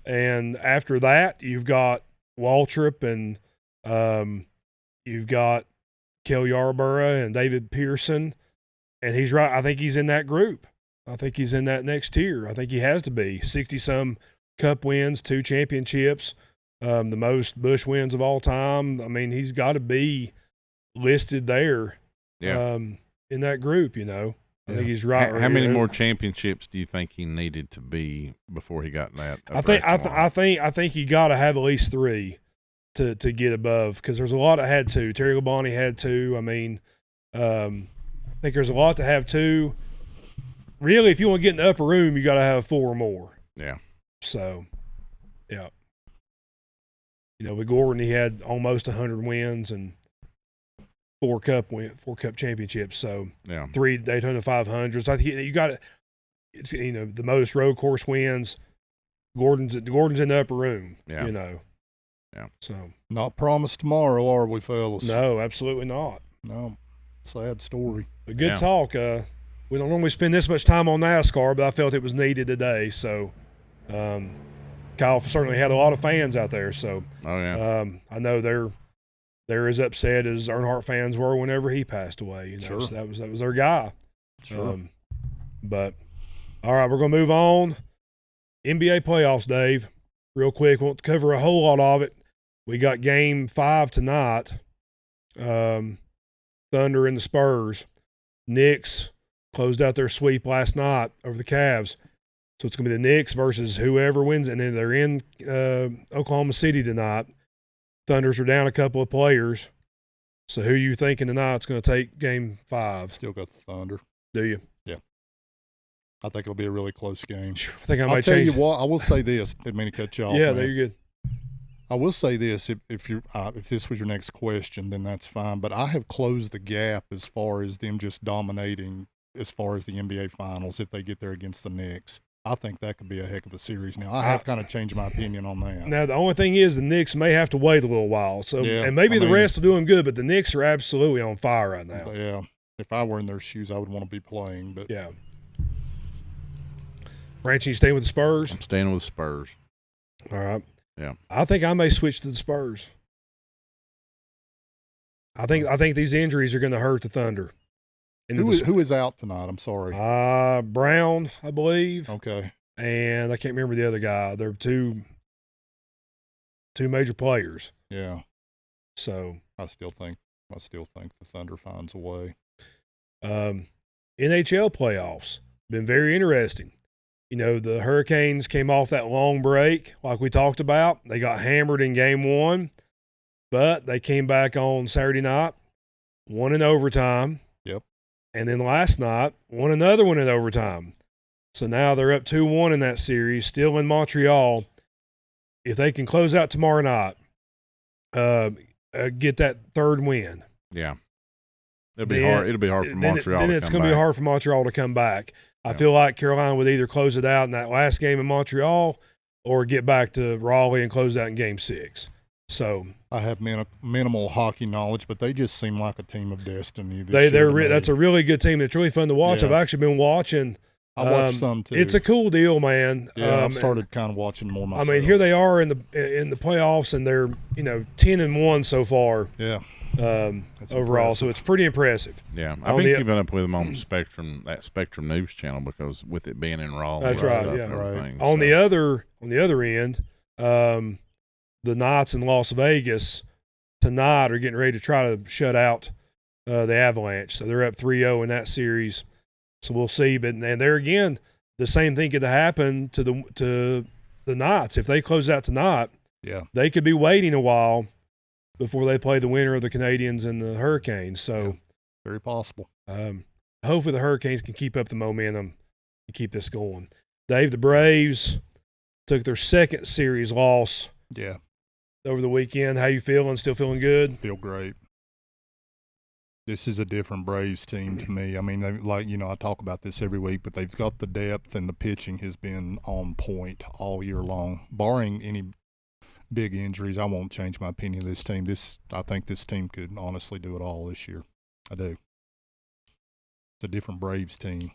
And after that, you've got Waltrip and, you've got Kel Yarborough and David Pearson, and he's right. I think he's in that group. I think he's in that next tier. I think he has to be 60-some Cup wins, 2 championships, the most Busch wins of all time. I mean, he's got to be listed there, in that group. I think he's right. How many more championships do you think he needed to be before he got that? I think you got to have at least 3. To get above, because there's a lot that had 2. Terry Labonte had 2. I mean, I think there's a lot to have 2. Really, if you want to get in the upper room, you got to have 4 or more. Yeah. So, yeah. With Gordon, he had almost 100 wins and 4 Cup championships. So, 3 Daytona 500s. I think you got it. It's the most road course wins. Gordon's in the upper room. Yeah. Yeah. So not promised tomorrow, are we, fellas? No, absolutely not. No. Sad story. A good talk. We don't normally spend this much time on NASCAR, but I felt it was needed today. So, Kyle certainly had a lot of fans out there. So, I know they're as upset as Earnhardt fans were whenever he passed away. Sure. So that was their guy. Sure. But all right, we're gonna move on. NBA playoffs, Dave. Real quick, won't cover a whole lot of it. We got Game 5 tonight. Thunder and the Spurs. Knicks closed out their sweep last night over the Cavs. So it's going to be the Knicks versus whoever wins. And then they're in Oklahoma City tonight. Thunders are down a couple of players. So who are you thinking tonight's going to take Game 5? Still got the Thunder. Do you? Yeah. I think it'll be a really close game. I think I might I'll tell change. you what. I will say this. Didn't mean to cut you off. Yeah, man. there you're good. I will say this: if this was your next question, then that's fine. But I have closed the gap as far as them just dominating as far as the NBA Finals if they get there against the Knicks. I think that could be a heck of a series. Now I have kind of changed my opinion on that. Now the only thing is the Knicks may have to wait a little while. So Yeah, and maybe I the mean- rest will do them good, but the Knicks are absolutely on fire right now. Yeah, if I were in their shoes, I would want to be playing. But Yeah. Branch, you staying with the Spurs? I'm staying with Spurs. All right. Yeah. I think I may switch to the Spurs. I think these injuries are going to hurt the Thunder. And who is out tonight? I'm sorry. Brown, I believe, Okay. and I can't remember the other guy. They're two major players. Yeah. So I still think the Thunder finds a way. NHL playoffs been very interesting. You know, the Hurricanes came off that long break, like we talked about. They got hammered in Game 1, but they came back on Saturday night, won in overtime. Yep. And then last night, won another one in overtime. So now they're up 2-1 in that series, still in Montreal. If they can close out tomorrow night, get that third win. Yeah. It'll be hard. It'll be hard for Montreal. Then it's going to be hard for Montreal to come back. I feel like Carolina would either close it out in that last game in Montreal or get back to Raleigh and close out in Game 6. So I have minimal hockey knowledge, but they just seem like a team of destiny. This year to me. That's a really good team. It's really fun to watch. Yeah. I've actually been watching. I watched some too. It's a cool deal, man. Yeah, I've started kind of watching more myself. I mean, here they are in the playoffs, and they're 10-1 so far. Yeah. Overall, impressive. so it's pretty impressive. Yeah, I've been keeping up with them on Spectrum, that Spectrum News channel, because with it being in Raleigh, That's and right. stuff Yeah. and everything. On the other end, the Knights in Las Vegas tonight are getting ready to try to shut out the Avalanche. So they're up 3-0 in that series. So we'll see. But and there again, the same thing could happen to the Knights if they close out tonight. Yeah, they could be waiting a while before they play the winner of the Canadians and the Hurricanes. So very possible. Hopefully the Hurricanes can keep up the momentum and keep this going. Dave, the Braves took their second series loss over the weekend. How you feeling? Still feeling good? Feel great. This is a different Braves team to me. I mean, I talk about this every week, but they've got the depth and the pitching has been on point all year long. Barring any big injuries, I won't change my opinion of this team. I think this team could honestly do it all this year. I do. It's a different Braves team.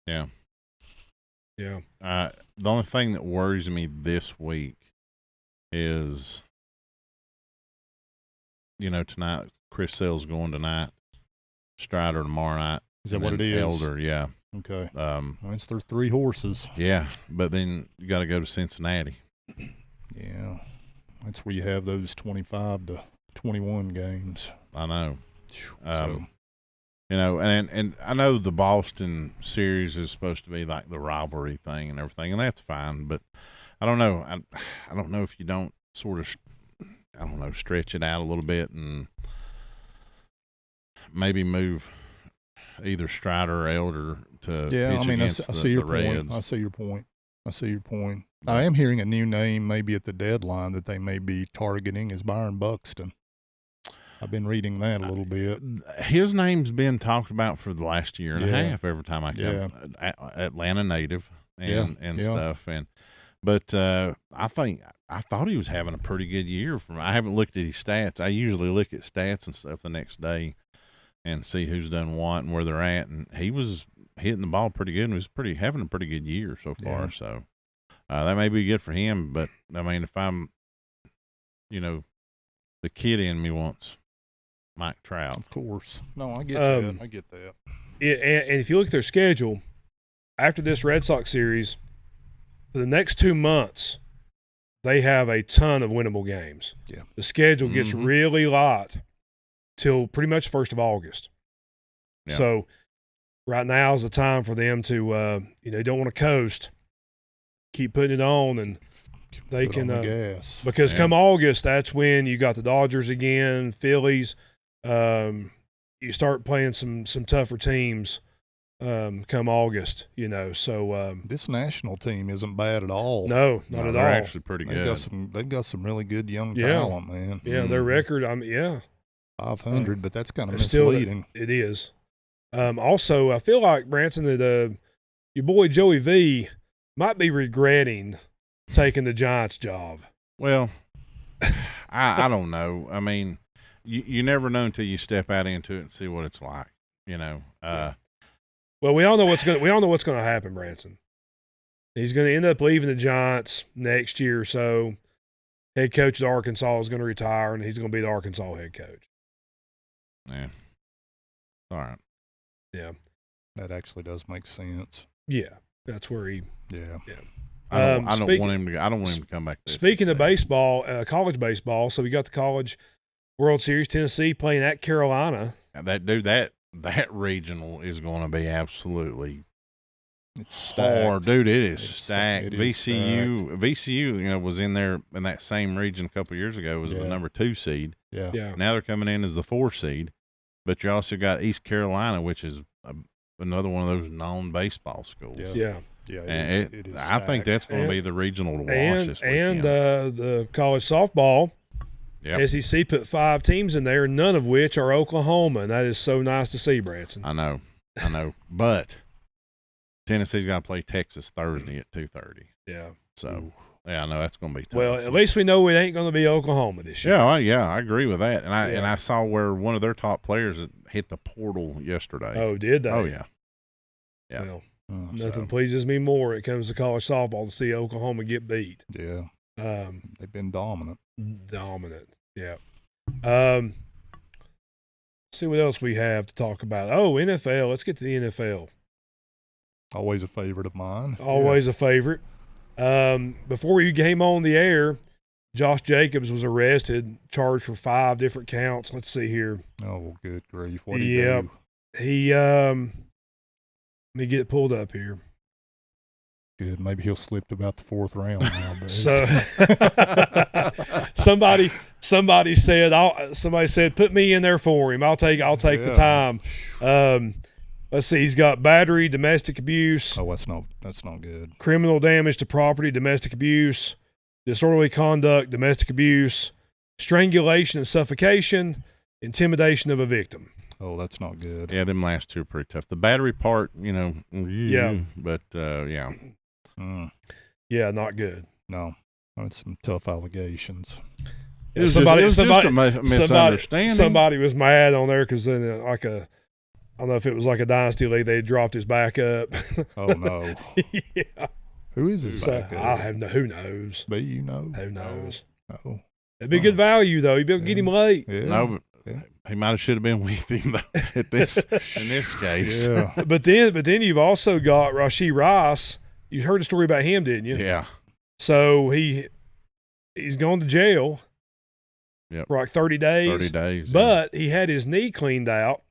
Yeah. Yeah. The only thing that worries me this week is, tonight, Chris Sale's going tonight, Strider tomorrow night. Is that what it is? Elder, yeah. Okay. It's their 3 horses. Yeah, but then you got to go to Cincinnati. Yeah. That's where you have those 25 to 21 games. I know. So. And I know the Boston series is supposed to be like the rivalry thing and everything, and that's fine. But I don't know. I don't know if you don't sort of, stretch it out a little bit and maybe move either Strider or Elder to pitch against the Reds. I see your point. I am hearing a new name maybe at the deadline that they may be targeting is Byron Buxton. I've been reading that a little bit. His name's been talked about for the last year and a half every time I come. Atlanta native and stuff. But I thought he was having a pretty good year. I haven't looked at his stats. I usually look at stats and stuff the next day and see who's done what and where they're at. And he was hitting the ball pretty good and was having a pretty good year so far. Yeah. So that may be good for him. But, I mean, if I'm, the kid in me wants Mike Trout. Of course. No, I get that. I get that. And if you look at their schedule, after this Red Sox series, for the next 2 months, they have a ton of winnable games. Yeah. The schedule gets really light till pretty much 1st of August. Yeah. So right now is the time for them to, don't want to coast. Keep putting it on, and they Foot can on the gas. because come August, that's when you got the Dodgers again, Phillies. You start playing some tougher teams come August, So This national team isn't bad at all. no, not at they're all. actually pretty good. They've got some really good young Yeah. talent, man. Yeah, their record. 500, but that's kind of it's still- misleading. It is. Also, I feel like Branson that your boy Joey V might be regretting taking the Giants job. Well, I don't know. I mean, you never know until you step out into it and see what it's like. Well, we all know what's going to happen, Branson. He's going to end up leaving the Giants next year or so. Head coach at Arkansas is going to retire, and he's going to be the Arkansas head coach. Yeah. All right. Yeah. That actually does make sense. Yeah, that's where he. Yeah. I don't want him to. I don't want him to come back. Speaking of baseball, college baseball. So we got the College World Series. Tennessee playing at Carolina. That regional is going to be absolutely It's stacked. hard, dude. It is It's stacked. it is VCU, was in there in that same region a couple of years ago. Was the number 2 seed. Yeah. Yeah. Now they're coming in as the 4 seed, but you also got East Carolina, which is another one of those known baseball schools. Yeah. Yeah. And it is I think stacked. that's going to be the regional to watch this And weekend. the college softball. Yep. SEC put 5 teams in there, none of which are Oklahoma, and that is so nice to see, Branson. I know, but Tennessee's got to play Texas Thursday at 2:30. Yeah. So I know that's going to be tough. Well, at least we know it ain't going to be Oklahoma this year. I agree with that. And I saw where one of their top players hit the portal yesterday. Oh, did they? Oh yeah. Yeah. Well, So, nothing pleases me more. It comes to college softball to see Oklahoma get beat. yeah. They've been dominant. Dominant. Yeah. See what else we have to talk about. Oh, NFL. Let's get to the NFL. Always a favorite of mine. Always a favorite. Before you came on the air, Josh Jacobs was arrested, charged for 5 different counts. Let's see here. Oh, good grief. What did he do? He let me get it pulled up here. Good. Maybe he'll slip to about the 4th round now. So somebody said, put me in there for him. I'll take the time. Let's see. He's got battery, domestic abuse. Oh, that's not good. Criminal damage to property, domestic abuse, disorderly conduct, domestic abuse, strangulation and suffocation, intimidation of a victim. Oh, that's not good. Yeah, them last 2 are pretty tough. The battery part, but yeah. Yeah, not good. No, that's some tough allegations. It was just a misunderstanding. Somebody was mad on there because then I don't know if it was like a dynasty league. They dropped his backup. Oh no. Yeah. Who is his backup? I have no. Who knows? But you know. Who knows? Oh. It'd be good value though. You'd be able to get him late. Yeah. No, but he might have should have been with him though, in this case. Yeah. But then you've also got Rashee Rice. You heard the story about him, didn't you? Yeah. So he's gone to jail. Yep. For like 30 days. 30 days. But he had his knee cleaned out,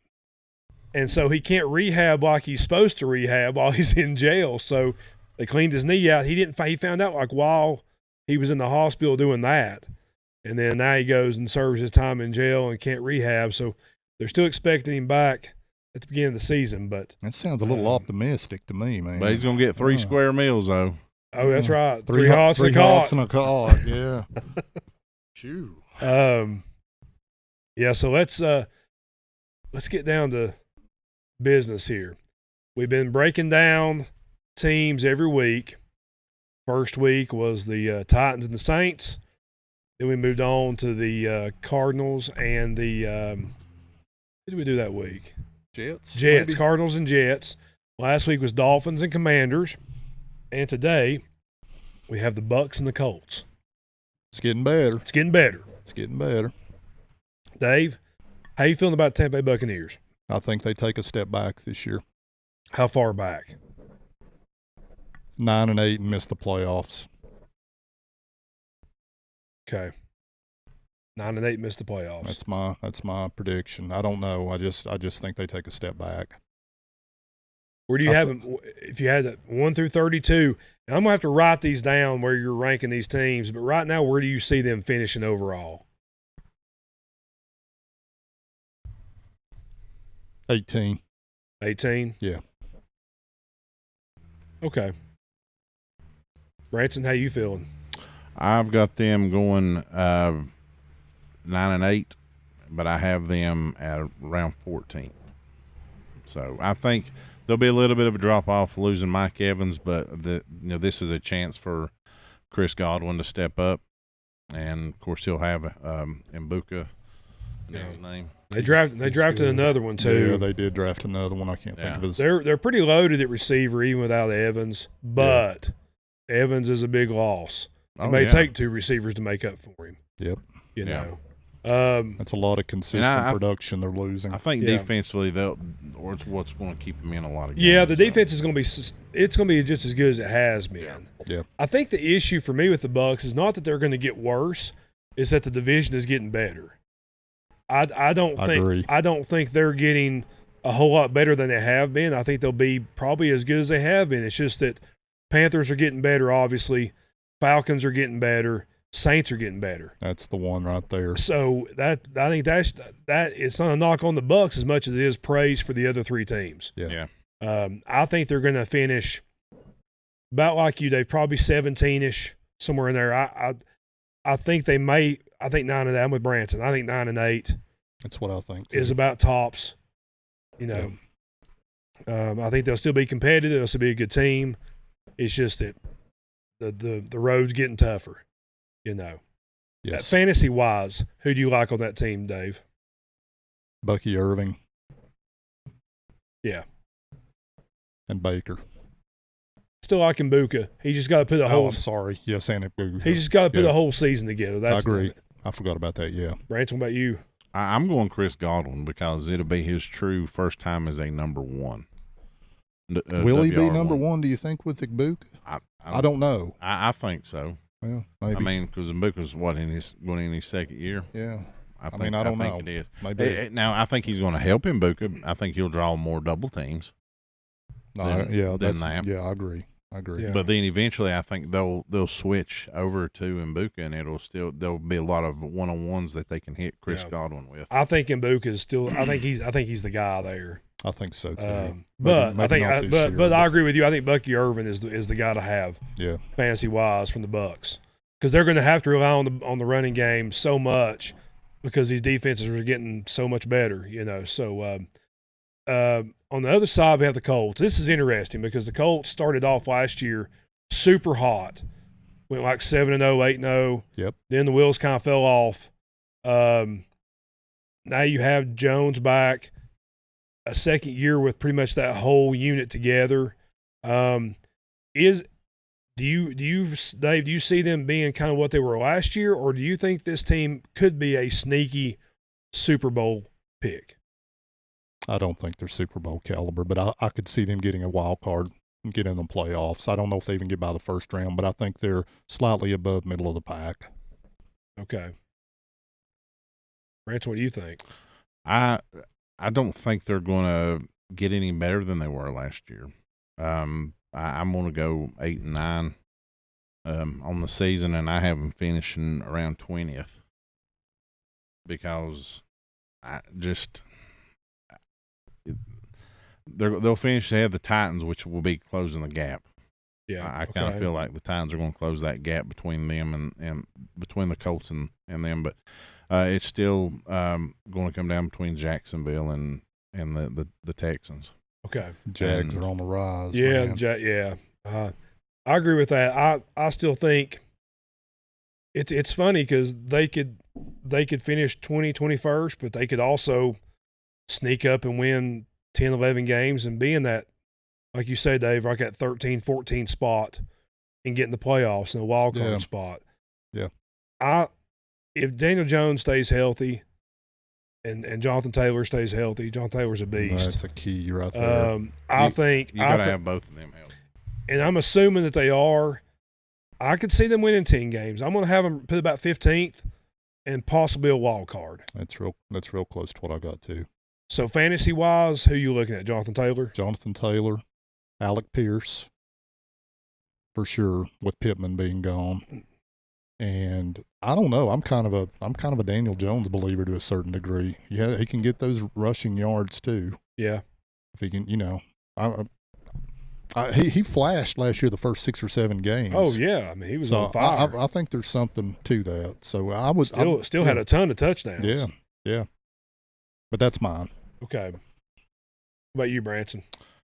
and so he can't rehab like he's supposed to rehab while he's in jail. So they cleaned his knee out. He found out like while he was in the hospital doing that, and then now he goes and serves his time in jail and can't rehab. So they're still expecting him back at the beginning of the season. But that sounds a little optimistic to me, man. But he's gonna get 3 square meals though. Oh, that's right. 3 hots and a cot. and a cot. Yeah. Phew. Yeah. So let's get down to business here. We've been breaking down teams every week. First week was the Titans and the Saints. Then we moved on to the Cardinals and the what did we do that week? Jets. Maybe? Cardinals and Jets. Last week was Dolphins and Commanders. And today we have the Bucks and the Colts. It's getting better. It's getting better. It's getting better. Dave, how you feeling about the Tampa Bay Buccaneers? I think they take a step back this year. How far back? 9-8 and miss the playoffs. Okay. 9-8 missed the playoffs. That's my prediction. I don't know. I just think they take a step back. Where do you have them? If you had 1 through 32, and I'm gonna have to write these down where you're ranking these teams. But right now, where do you see them finishing overall? 18. 18. Yeah. Okay. Branson, how you feeling? I've got them going 9-8, but I have them at around 14. So I think there'll be a little bit of a drop off losing Mike Evans, but this is a chance for Chris Godwin to step up, and of course he'll have Mbuka. His name. They drafted another one too. Yeah, they did draft another one. I can't think of his. They're pretty loaded at receiver even without Evans, but Evans is a big loss. It may take 2 receivers to make up for him. Yep. You know. That's a lot of consistent production they're losing. I think defensively it's what's going to keep them in a lot of games. Yeah, the defense is going to be just as good as it has been. Yeah. I think the issue for me with the Bucs is not that they're going to get worse, is that the division is getting better. I don't think they're getting a whole lot better than they have been. I think they'll be probably as good as they have been. It's just that Panthers are getting better, obviously. Falcons are getting better. Saints are getting better. That's the one right there. So I think that it's not a knock on the Bucs as much as it is praise for the other 3 teams. Yeah. I think they're going to finish about like you, Dave, probably 17-ish, somewhere in there. I think they may. I think 9-8. I'm with Branson. I think 9-8. That's what I think too. Is about tops. You know, I think they'll still be competitive. They'll still be a good team. It's just that the road's getting tougher. You know. Yes. Fantasy wise, who do you like on that team, Dave? Bucky Irving. Yeah. And Baker. Still like Mbuka. He just got to put a whole. I'm sorry. Yes, and Mbuka. He just got to put a whole season together. I agree. I forgot about that. Yeah. Branson, what about you? I'm going Chris Godwin because it'll be his true first time as a number 1. Will he be number 1? Do you think with Mbuka? I don't know. I think so. Well, maybe. I mean, because Mbuka's going in his second year. Yeah. I don't know. It is. Maybe. Now I think he's going to help Mbuka. I think he'll draw more double teams. I agree. Yeah. But then eventually, I think they'll switch over to Mbuka, and there'll be a lot of 1-on-1s that they can hit Chris Godwin with. I think Mbuka is still. I think he's the guy there. I think so too. But I agree with you. I think Bucky Irvin is the guy to have. Yeah. Fantasy wise from the Bucs, because they're going to have to rely on the running game so much because these defenses are getting so much better. You know. So on the other side, we have the Colts. This is interesting because the Colts started off last year super hot, went like 7-0, 8-0. Yep. Then the wheels kind of fell off. Now you have Jones back, a second year with pretty much that whole unit together. Dave, do you see them being kind of what they were last year, or do you think this team could be a sneaky Super Bowl pick? I don't think they're Super Bowl caliber, but I could see them getting a wild card and getting in the playoffs. I don't know if they even get by the first round, but I think they're slightly above middle of the pack. Okay. Rance, what do you think? I don't think they're going to get any better than they were last year. I'm going to go 8-9 on the season, and I have them finishing around 20th because they'll finish ahead of the Titans, which will be closing the gap. Yeah, I kind of feel like the Titans are going to close that gap between them and between the Colts and them, but it's still going to come down between Jacksonville and the Texans. Okay, Jags are on the rise. Yeah, I agree with that. I still think it's funny because they could finish 21st, but they could also sneak up and win 10, 11 games and be in that, like you say, Dave, like that 13, 14 spot and get in the playoffs in a wild card spot. Yeah. If Daniel Jones stays healthy and Jonathan Taylor stays healthy, Jonathan Taylor's a beast. That's a key right there. I think you got to have both of them healthy. And I'm assuming that they are. I could see them winning 10 games. I'm going to have them put about 15th and possibly a wild card. That's real close to what I got too. So fantasy wise, who you looking at? Jonathan Taylor? Jonathan Taylor. Alec Pierce, for sure, with Pittman being gone. And I don't know. I'm kind of a Daniel Jones believer to a certain degree. Yeah, he can get those rushing yards too. Yeah. If he can, he flashed last year the first 6 or 7 games. Oh yeah, I mean he was on fire. I think there's something to that. So I was still had a ton of touchdowns. Yeah. But that's mine. Okay. What about you, Branson?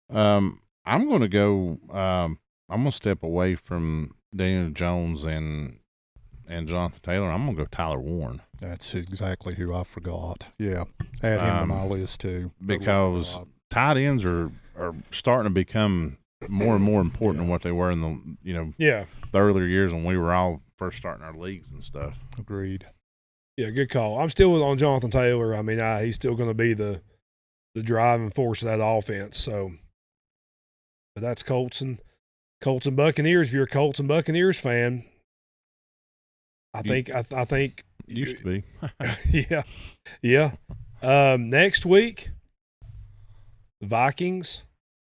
I'm going to go. I'm going to step away from Daniel Jones and Jonathan Taylor. I'm going to go Tyler Warren. That's exactly who I forgot. Yeah, add him to my list too. Because tight ends are starting to become more and more important than what they were in the earlier years when we were all first starting our leagues and stuff. Agreed. Yeah, good call. I'm still on Jonathan Taylor. I mean, he's still going to be the driving force of that offense. So, but that's Colts and Buccaneers. If you're a Colts and Buccaneers fan, I think used to be. yeah. Next week, Vikings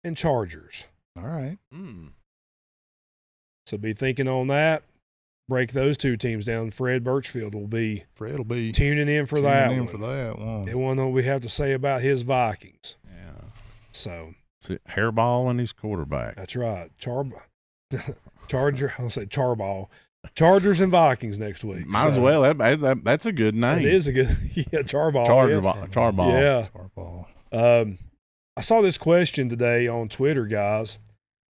and Chargers. All right. So be thinking on that. Break those two teams down. Fred Birchfield will be tuning in for that one. And what we have to say about his Vikings. Yeah. So hairball and his quarterback. That's right. Charger. I'll say Charball. Chargers and Vikings next week. Might as well. That's a good name. It is a good. Yeah, Charball. Charball. Yeah. Charball. I saw this question today on Twitter, guys.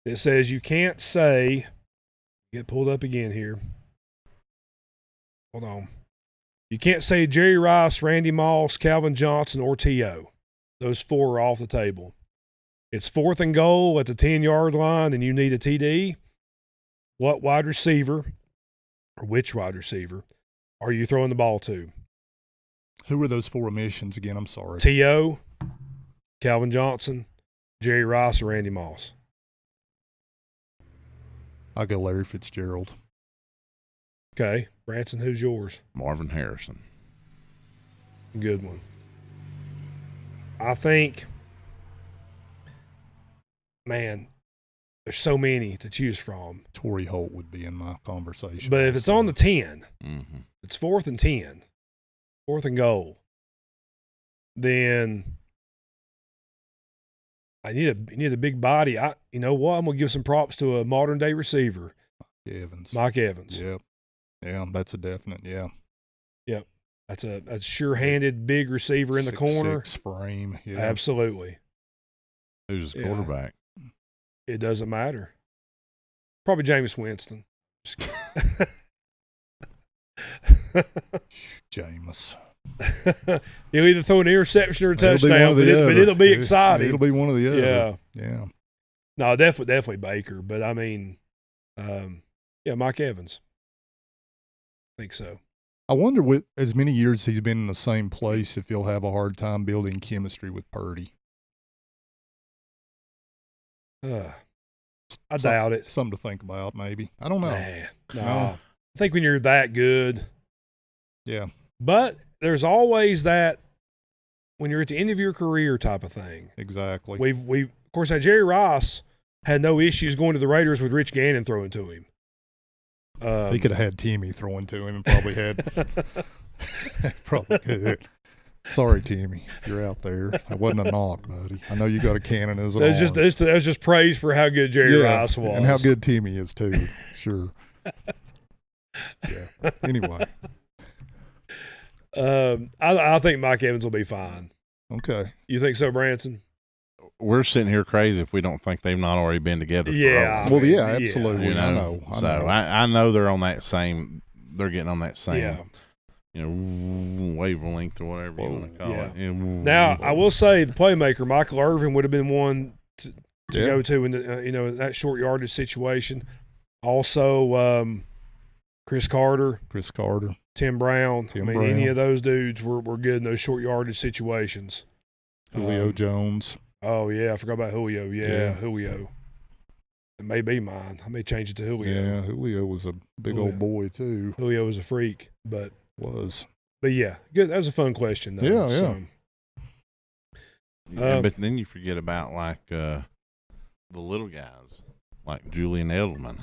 It says you can't say. Get pulled up again here. Hold on. You can't say Jerry Rice, Randy Moss, Calvin Johnson, or T.O. Those 4 are off the table. It's 4th and goal at the 10-yard line, and you need a TD. What wide receiver, or which wide receiver, are you throwing the ball to? Who are those 4 omissions again? I'm sorry. T.O., Calvin Johnson, Jerry Rice, or Randy Moss? I'll go Larry Fitzgerald. Okay. Branson, who's yours? Marvin Harrison. Good one. I think, man, there's so many to choose from. Torrey Holt would be in my conversation. But if it's on the 10, it's 4th and 10, 4th and goal, then I need a big body. You know what? I'm going to give some props to a modern-day receiver. Mike Evans. Yep. Yeah, that's a definite, yeah. Yep. That's a sure-handed big receiver in the corner. 6'6" frame, yeah. Absolutely. Who's the quarterback? It doesn't matter. Probably Jameis Winston. Just kidding. Jameis. He'll either throw an interception or a touchdown, but it'll be exciting. It'll be one of the other. Yeah. No, definitely Baker. But, I mean, Mike Evans. I think so. I wonder, with as many years he's been in the same place, if he'll have a hard time building chemistry with Purdy. I doubt it. Something to think about, maybe. I don't know. No. I think when you're that good. Yeah. But there's always that when you're at the end of your career type of thing. Exactly. We've of course, now Jerry Rice had no issues going to the Raiders with Rich Gannon throwing to him. He could have had Timmy throwing to him and probably had. Probably could. Sorry, Timmy, if you're out there. That wasn't a knock, buddy. I know you got a cannon as an arm. That was just praise for how good Jerry Rice was. And how good Timmy is, too. Sure. Yeah. Anyway. I think Mike Evans will be fine. Okay. You think so, Branson? We're sitting here crazy if we don't think they've not already been together. Yeah. Well, yeah, absolutely. You know? I know they're on that same. They're getting on that same. Yeah. Wavelength or whatever you want to call it. Now, I will say the playmaker, Michael Irvin, would have been one to go to in the, that short yardage situation. Also, Chris Carter, Tim Brown. Any of those dudes were good in those short yardage situations. Julio Jones. Oh, yeah. I forgot about Julio. Yeah, Julio. It may be mine. I may change it to Julio. Yeah, Julio was a big old boy, too. Julio was a freak, but yeah, good. That was a fun question, though. Yeah. But then you forget about the little guys like Julian Edelman.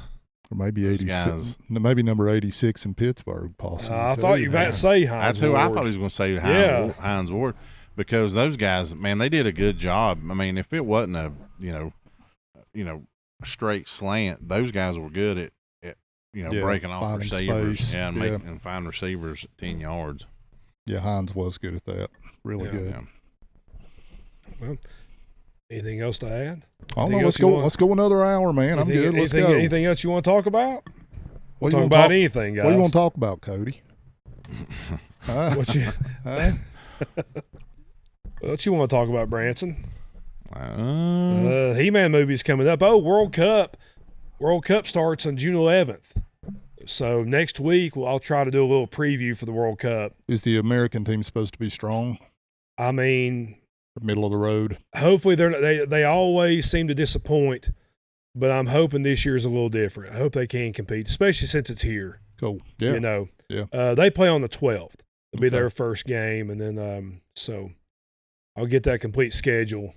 Or maybe Those 86, guys. maybe number 86 in Pittsburgh, possibly. I thought you were about to say Hines That's who I Ward. thought he was going to say. Yeah. Hines Ward, because those guys, man, they did a good job. I mean, if it wasn't a straight slant, those guys were good at breaking off finding receivers space. and making and find receivers at 10 yards. Yeah, Hines was good at that. Really good. Yeah. Well, anything else to add? I don't know. Anything Let's else you go. want- Let's go another hour, man. I'm good. Let's go. Anything else you want to talk about? What Talk you about want to anything, guys. What do you want to talk about, Cody? What you What you want to talk about, Branson? He-Man movie's coming up. Oh, World Cup. World Cup starts on June 11th. So next week, I'll try to do a little preview for the World Cup. Is the American team supposed to be strong? I mean, Middle of the road. hopefully they always seem to disappoint, but I'm hoping this year's a little different. I hope they can compete, especially since it's here. Cool. Yeah. You know, Yeah. they play on the 12th. It'll be Okay. their first game, and then so I'll get that complete schedule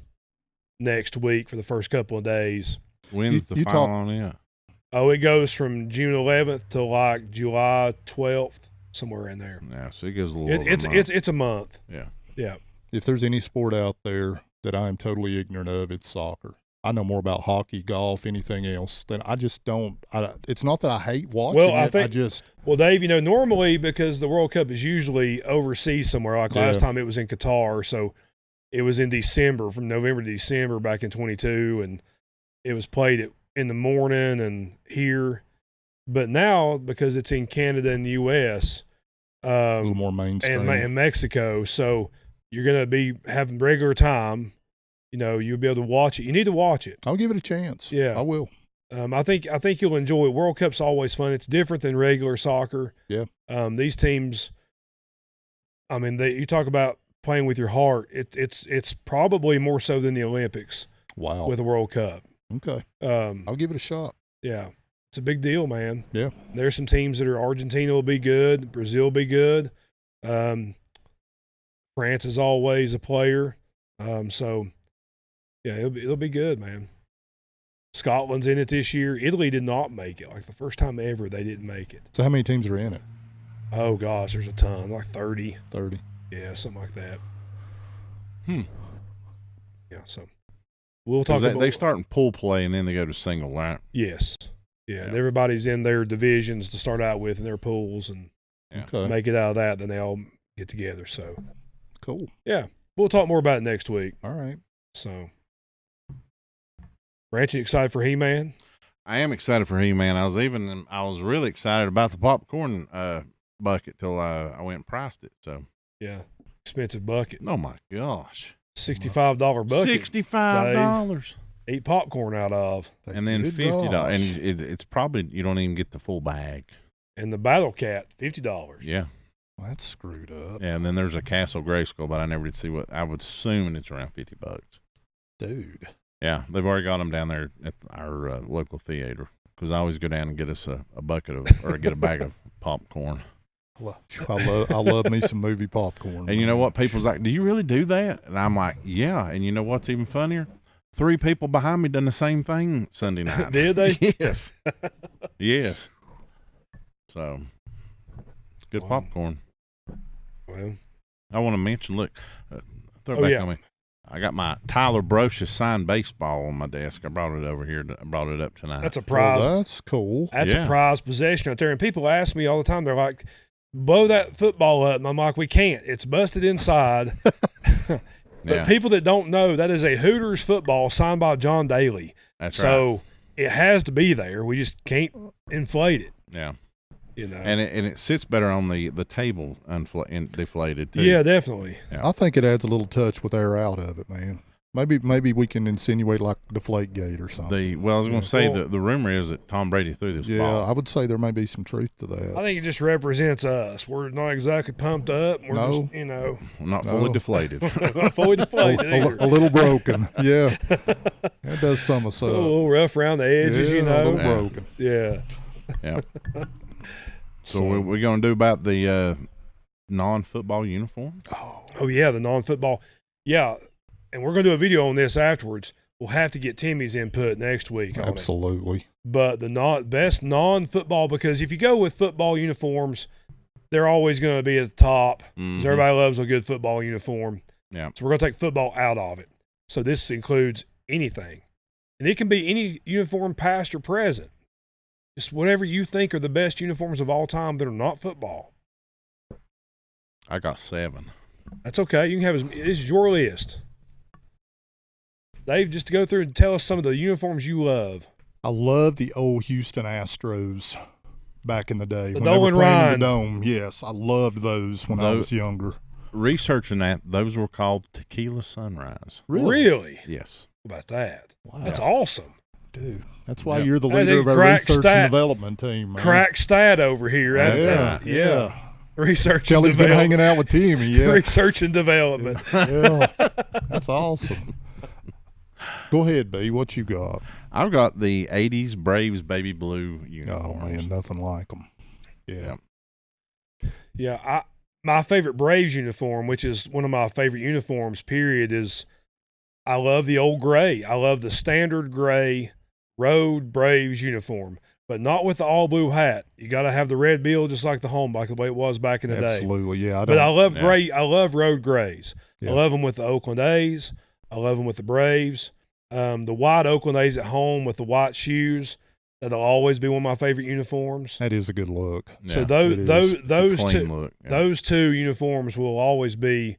next week for the first couple of days. When's the you final talk- on it? Oh, it goes from June 11th to like July 12th, somewhere in there. Yeah, so it goes a little. It's a month. Yeah. Yeah. If there's any sport out there that I am totally ignorant of, it's soccer. I know more about hockey, golf, anything else. Than I just don't. It's not that I hate watching Well, I it. think- Well, Dave, normally because the World Cup is usually overseas somewhere. Like last Yeah. time it was in Qatar, so it was in December, from November to December back in 22, and it was played in the morning and here. But now, because it's in Canada and the U.S., a little more mainstream. and Mexico, so you're going to be having regular time. You'll be able to watch it. You need to watch it. I'll give it a chance. Yeah. I will. I think you'll enjoy it. World Cup's always fun. It's different than regular soccer. Yeah. These teams, I mean, you talk about playing with your heart. It's probably more so than the Olympics Wow. with the World Cup. Okay. I'll give it a shot. Yeah, it's a big deal, man. Yeah. There's some teams that are Argentina will be good, Brazil will be good. France is always a player. So yeah, it'll be good, man. Scotland's in it this year. Italy did not make it. Like the first time ever, they didn't make it. So how many teams are in it? Oh gosh, there's a ton, like 30. 30. Yeah, something like that. Yeah, so we'll talk Because about they start in pool play and then they go to single, right? Yes. Yeah, and Yeah. everybody's in their divisions to start out with in their pools and Okay. make it out of that. Then they all get together. So Cool. yeah, we'll talk more about it next week. All right. So, Branch, you excited for He-Man? I am excited for He-Man. I was really excited about the popcorn bucket till I went and priced it. So, Yeah, expensive bucket, oh my gosh, $65 bucket. $65, Eat popcorn out of, and then Good $50, gosh. and it's probably you don't even get the full bag. and the Battle Cat $50. Yeah, That's screwed up. yeah, and then there's a Castle Grayskull, but I never did see what. I would assume it's around $50. Dude. Yeah, they've already got them down there at our local theater because I always go down and get us a bucket of or get a bag of popcorn. I love me some movie popcorn. And you know what? People's like, "Do you really do that?" And I'm like, "Yeah." And you know what's even funnier? 3 people behind me done the same thing Sunday night. Did they? Yes. Yes. So, good Wow. popcorn. Well, I want to mention. Look, throw it Oh, back yeah. on me. I got my Tyler Brocious signed baseball on my desk. I brought it over here. I brought it up tonight. that's a Oh, prize. that's cool. That's Yeah. a prized possession out there. And people ask me all the time, they're like, blow that football up. And I'm like, we can't. It's busted inside. But Yeah. people that don't know, that is a Hooters football signed by John Daly. That's right. So it has to be there. We just can't inflate it, Yeah. you know. And it sits better on the table deflated too. Yeah, definitely. Yeah. I think it adds a little touch with air out of it, man. Maybe we can insinuate like Deflate Gate or something. I was going to say Well- the rumor is that Tom Brady threw this Yeah, ball. I would say there may be some truth to I that. think it just represents us. We're not exactly pumped up. We're No. just, Not No. fully deflated. not fully deflated either. A little broken. Yeah. It does some of us A up. little rough around the edges, Yeah, you a know. little Yeah. broken. Yeah. Yeah. So we're going to do about the non-football uniform. Oh yeah, the non-football. Yeah, and we're gonna do a video on this afterwards. we'll have to get Timmy's input next week on it. Absolutely. But the best non-football, because if you go with football uniforms, they're always going to be at the top because everybody loves a good football uniform. Yeah. So we're going to take football out of it. So this includes anything. And it can be any uniform past or present. Just whatever you think are the best uniforms of all time that are not football. I got 7. That's okay. You can have this is your list. Dave, just to go through and tell us some of the uniforms you love. I love the old Houston Astros back in the day. The when they were Nolan playing in Ryan. the Dome. Yes, I loved those when I was younger. Researching that, those were called Tequila Sunrise. Really? Yes. How about that? Wow. That's awesome. Dude, that's why Yep. you're the Hey, leader they of our crack research stat. and development team, man. Crack stat over here. Yeah. Research Kelly's and been development. hanging out with Timmy, yeah. Research and development. Yeah. That's awesome. Go ahead, B. What you got? I've got the 80s Braves baby blue Oh, uniforms. man, nothing like them. Yeah. Yeah, my favorite Braves uniform, which is one of my favorite uniforms, period, is I love the old gray. I love the standard gray road Braves uniform, but not with the all blue hat. You got to have the red bill just like the home, like the way it was back in the day. Absolutely, yeah. But I love Yeah. gray. I love road grays. Yeah. I love them with the Oakland A's. I love them with the Braves. The white Oakland A's at home with the white shoes. That'll always be one of my favorite uniforms. That is a good look. So Yeah. those It is. those It's a clean two look. Yeah. those two uniforms will always be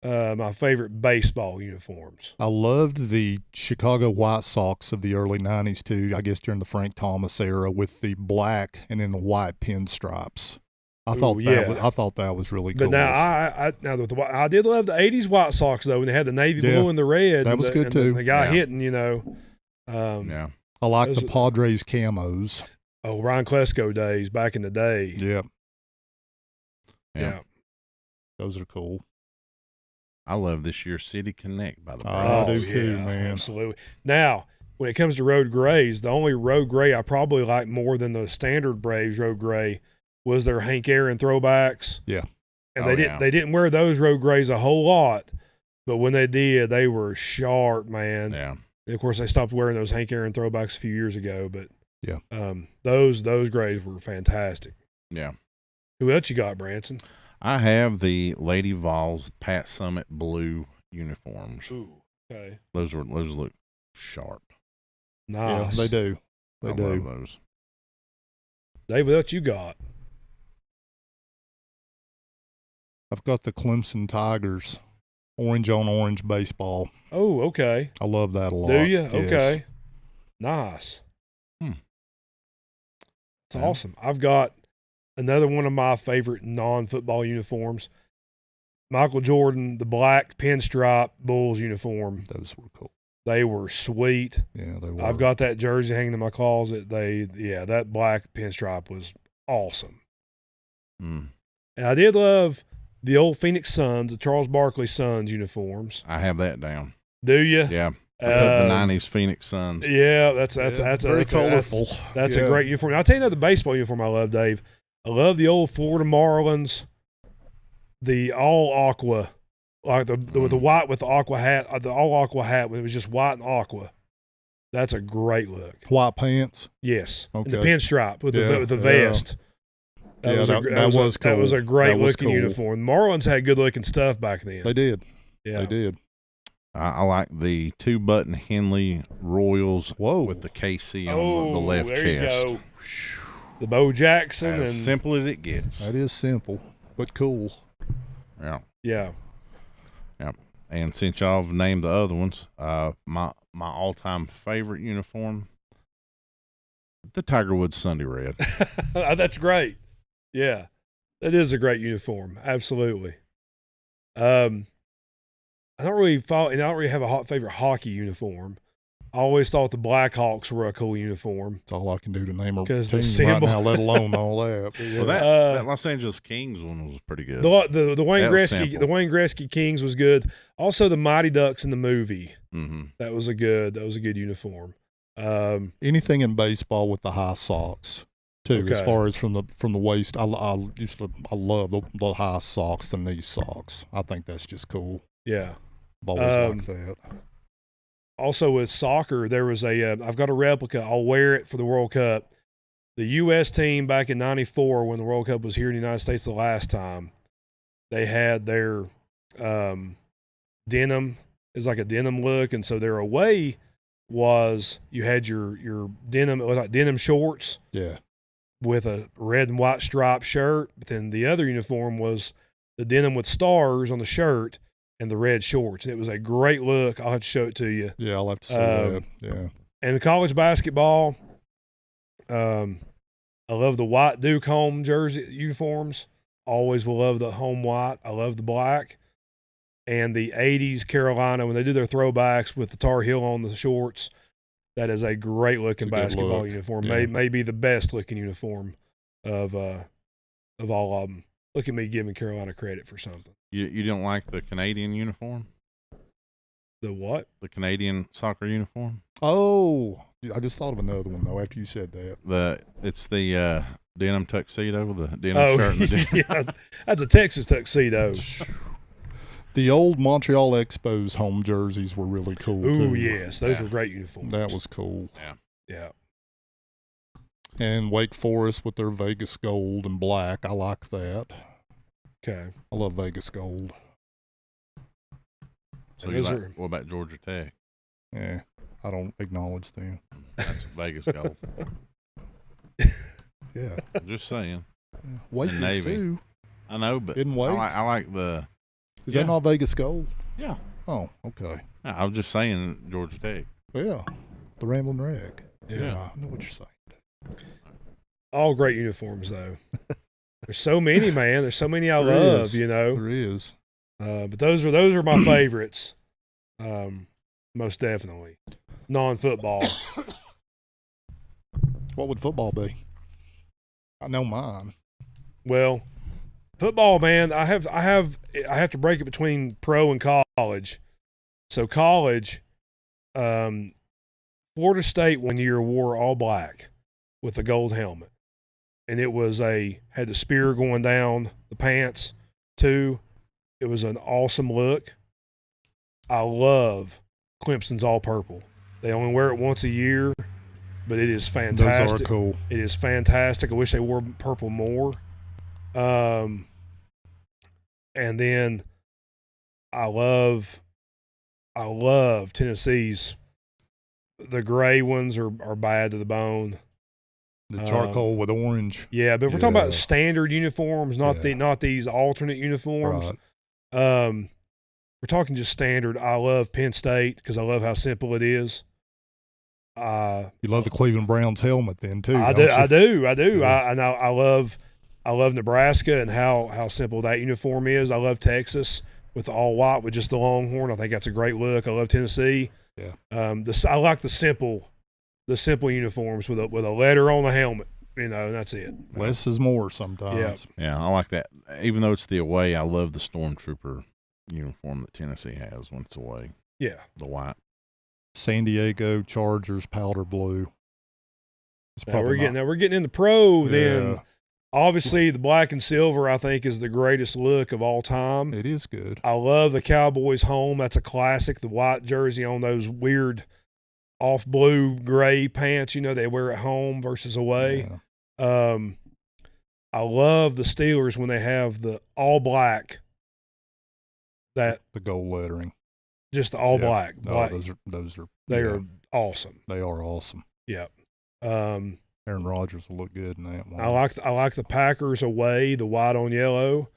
my favorite baseball uniforms. I loved the Chicago White Sox of the early 90s, too, I guess during the Frank Thomas era, with the black and then the white pinstripes. I thought that was really cool. But now I did love the '80s White Sox though when they had the navy Yeah. blue and the red. That and was the, good, and too. The guy Yeah. hitting, Yeah. I like those the are- Padres camos. Oh, Ryan Klesko days back in the day. Yeah, Yeah. those are cool. I love this year's City Connect by the I Braves. do too, man. Absolutely. Now, when it comes to road grays, the only road gray I probably like more than the standard Braves road gray was their Hank Aaron throwbacks. Yeah. And Oh, they didn't wear those road grays a whole lot, but when they did, they were sharp, man. Yeah. And of course, they stopped wearing those Hank Aaron throwbacks a few years ago, but Yeah. those grays were fantastic. Yeah. Who else you got, Branson? I have the Lady Vols Pat Summit blue uniforms. Ooh, okay, Those look sharp. nice. Yeah, they do. They I do. love those. Dave, what else you got? I've got the Clemson Tigers, orange on orange baseball. Oh, okay. I love that a lot. Do you? Yes. Okay. Nice. It's Yeah. awesome. I've got another one of my favorite non-football uniforms. Michael Jordan, the black pinstripe Bulls uniform. Those were cool. They were sweet. Yeah, they were. I've got that jersey hanging in my closet. That black pinstripe was awesome. Mm. And I did love the old Phoenix Suns, the Charles Barkley Suns uniforms. I have that down. Do you? Yeah. I put the Um, '90s Phoenix Suns. Yeah, that's very colorful. That's Yeah. a great uniform. I'll tell you another baseball uniform I love, Dave. I love the old Florida Marlins, the all aqua, like with the white with the aqua hat, the all aqua hat when it was just white and aqua. That's a great look. White pants. Yes, and the Okay. pinstripe with Yeah, the yeah. vest. Yeah, was that was That was a cool. great That was looking cool. uniform. The Marlins had good looking stuff back then. They did. Yeah. They did. I like the 2-button Henley Royals Whoa. with the KC on the left there chest. you go. The Bo Jackson As and simple as it gets. That is simple, but cool. Yeah. yeah. And since y'all have named the other ones, my all-time favorite uniform, the Tiger Woods Sunday Red. That's great. Yeah, that is a great uniform. Absolutely. I don't really have a favorite hockey uniform. I always thought the Blackhawks were a cool uniform. That's all I can do to name a 'Cause the team right symbol- now, let alone all that. But yeah. Well, that Los Angeles Kings one was pretty good. The Wayne That was Gretzky simple. Kings was good. Also, the Mighty Ducks in the movie Mm-hmm. that was a good uniform. Anything in baseball with the high socks, too. As Okay. far as from the waist, I love the high socks, the knee socks. I think that's just cool. Yeah. I've always liked that. also with soccer, there was I've got a replica. I'll wear it for the World Cup. The U.S. team back in '94, when the World Cup was here in the United States the last time, they had their denim. It was like a denim look, and so their away was you had your denim. It was like denim shorts. Yeah. With a red and white striped shirt. But then the other uniform was the denim with stars on the shirt and the red shorts. And it was a great look. I'll have to show it to you. Yeah, I'll have to see that. Yeah. And college basketball, I love the white Duke home jersey uniforms. Always will love the home white. I love the black. And the 80s Carolina, when they do their throwbacks with the Tar Heel on the shorts, that is a great looking basketball look. uniform. Yeah. Maybe the best looking uniform of all of them. Look at me giving Carolina credit for something. You don't like the Canadian uniform? The what? The Canadian soccer uniform? Oh, I just thought of another one though after you said that. It's the denim tuxedo with the denim shirt and the denim. Yeah, that's a Texas tuxedo. The old Montreal Expos home jerseys were really cool too. Ooh, yes, those were great uniforms. That was cool. Yeah. And Wake Forest with their Vegas gold and black. I like that. Okay. I love Vegas gold. So what about Georgia Tech? Yeah, I don't acknowledge them. That's Vegas gold. Yeah. Just saying. Yeah. Wake is Navy. too. I know, but Didn't Wake? I like the. Is that not Vegas gold? Yeah. Oh, okay. I was just saying Georgia Tech. Yeah. The Ramblin' Rag. Yeah. I know what you're saying. All great uniforms, though. There's so many, man. There's so many I love, you know. There is. But those are my favorites. Most definitely. Non-football. What would football be? I know mine. Well, football, man, I have to break it between pro and college. So college, Florida State one year wore all black with a gold helmet. And it was had the spear going down the pants too. It was an awesome look. I love Clemson's all purple. They only wear it once a year, but it is fantastic. Those are cool. It is fantastic. I wish they wore purple more. And then I love Tennessee's. The gray ones are bad to the bone. The charcoal with orange. Yeah, but if we're talking about standard uniforms, not these alternate uniforms. Right. We're talking just standard. I love Penn State because I love how simple it is. You love the Cleveland Browns helmet then too. I do. Yeah. I love Nebraska and how simple that uniform is. I love Texas with the all white with just the Longhorn. I think that's a great look. I love Tennessee. Yeah. I like the simple uniforms with a letter on the helmet. You know, and that's it. Less is more sometimes. Yeah, I like that. Even though it's the away, I love the Stormtrooper uniform that Tennessee has when it's away. Yeah. The white. San Diego Chargers powder blue. Now we're getting in the pro. Then obviously the black and silver I think is the greatest look of all time. It is good. I love the Cowboys home. That's a classic. The white jersey on those weird off blue gray pants. You know they wear at home versus away. Yeah. I love the Steelers when they have the all black. The gold lettering. Just the all black. No, black. those are They are awesome. They are awesome. Yeah. Aaron Rodgers will look good in that one. I like the Packers away, the white on yellow.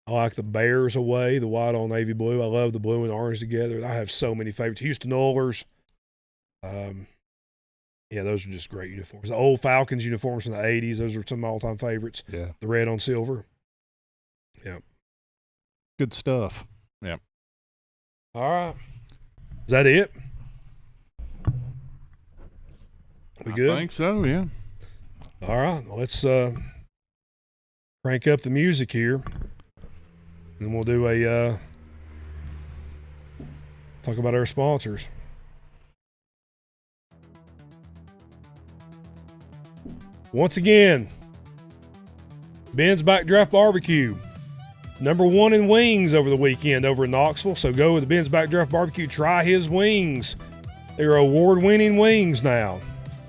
I like the Bears away, the white on navy blue. I love the blue and orange together. I have so many favorites. Houston Oilers. Yeah, those are just great uniforms. The old Falcons uniforms from the 80s, those are some of my all-time favorites. Yeah. The red on silver. Yeah. Good stuff. Yeah. All right. Is that it? We good? I think so, yeah. All right. Well, let's crank up the music here. And we'll do a talk about our sponsors. Once again, Ben's Backdraft Barbecue. #1 in wings over the weekend over in Knoxville. So go with the Ben's Backdraft Barbecue. Try his wings. They're award-winning wings now.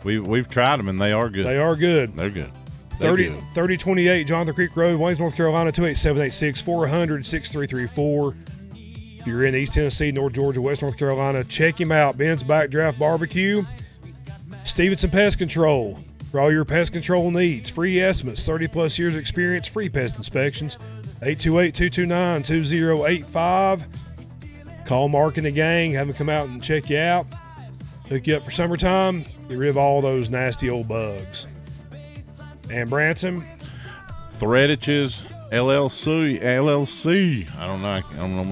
We've tried them, and they are good. They are good. They're good. They're good. 3028 Jonathan Creek Road, Waynes, North Carolina, 28786-400-6334. If you're in East Tennessee, North Georgia, West North Carolina, check him out. Ben's Backdraft Barbecue. Stevenson Pest Control. For all your pest control needs, free estimates, 30-plus years experience, free pest inspections. 828-229-2085. Call Mark and the gang. Have them come out and check you out. Hook you up for summertime. Get rid of all those nasty old bugs. And Branson, Threadiches LLC. I don't know.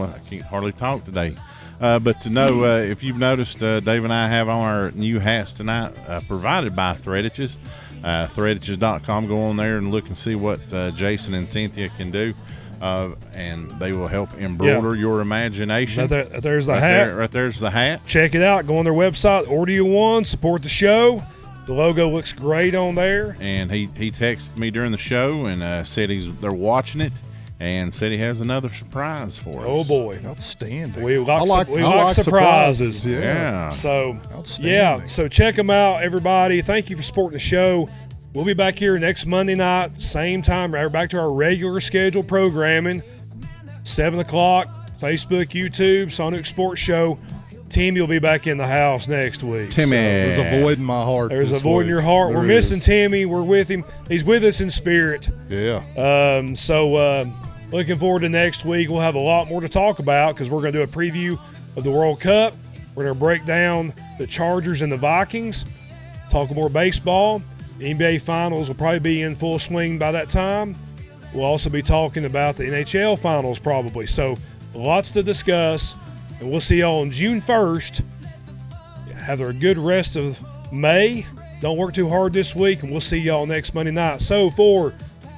I can't hardly talk today. But to know if you've noticed, Dave and I have on our new hats tonight, provided by Threadiches. Threadiches.com. Go on there and look and see what Jason and Cynthia can do. And they will help embroider your imagination. There's the hat. Right there's the hat. Check it out. Go on their website, order you one, support the show. The logo looks great on there. And he texted me during the show and said they're watching it and said he has another surprise for us. Oh boy, outstanding! We like surprises. Yeah. So outstanding. So check them out, everybody. Thank you for supporting the show. We'll be back here next Monday night, same time. Right back to our regular scheduled programming, 7 o'clock. Facebook, YouTube, Saunook Sports Show. Timmy will be back in the house next week. Timmy. There's a void in my heart. There's a void in your heart. We're missing Timmy. We're with him. He's with us in spirit. Yeah. Looking forward to next week. We'll have a lot more to talk about because we're going to do a preview of the World Cup. We're going to break down the Chargers and the Vikings, talk more baseball. The NBA Finals will probably be in full swing by that time. We'll also be talking about the NHL Finals probably. So lots to discuss. And we'll see y'all on June 1st. Have a good rest of May. Don't work too hard this week, and we'll see y'all next Monday night. So for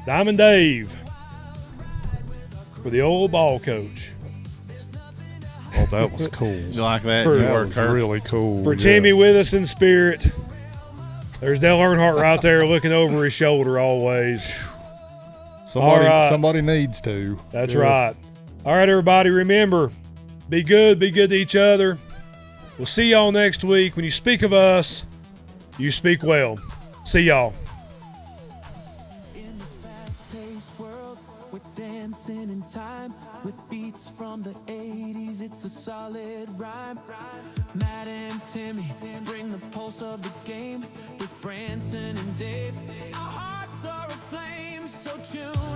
Diamond Dave, for the old ball coach. Oh, that was cool. You like that? That was really cool. For Timmy with us in spirit. There's Dale Earnhardt right there looking over his shoulder always. Somebody needs to. That's right. All right, everybody, remember, be good to each other. We'll see y'all next week. When you speak of us, you speak well. See y'all. In the fast-paced world, we're dancing in time with beats from the 80s. It's a solid rhyme. Matt and Timmy bring the pulse of the game with Branson and Dave. Our hearts are aflame, so tune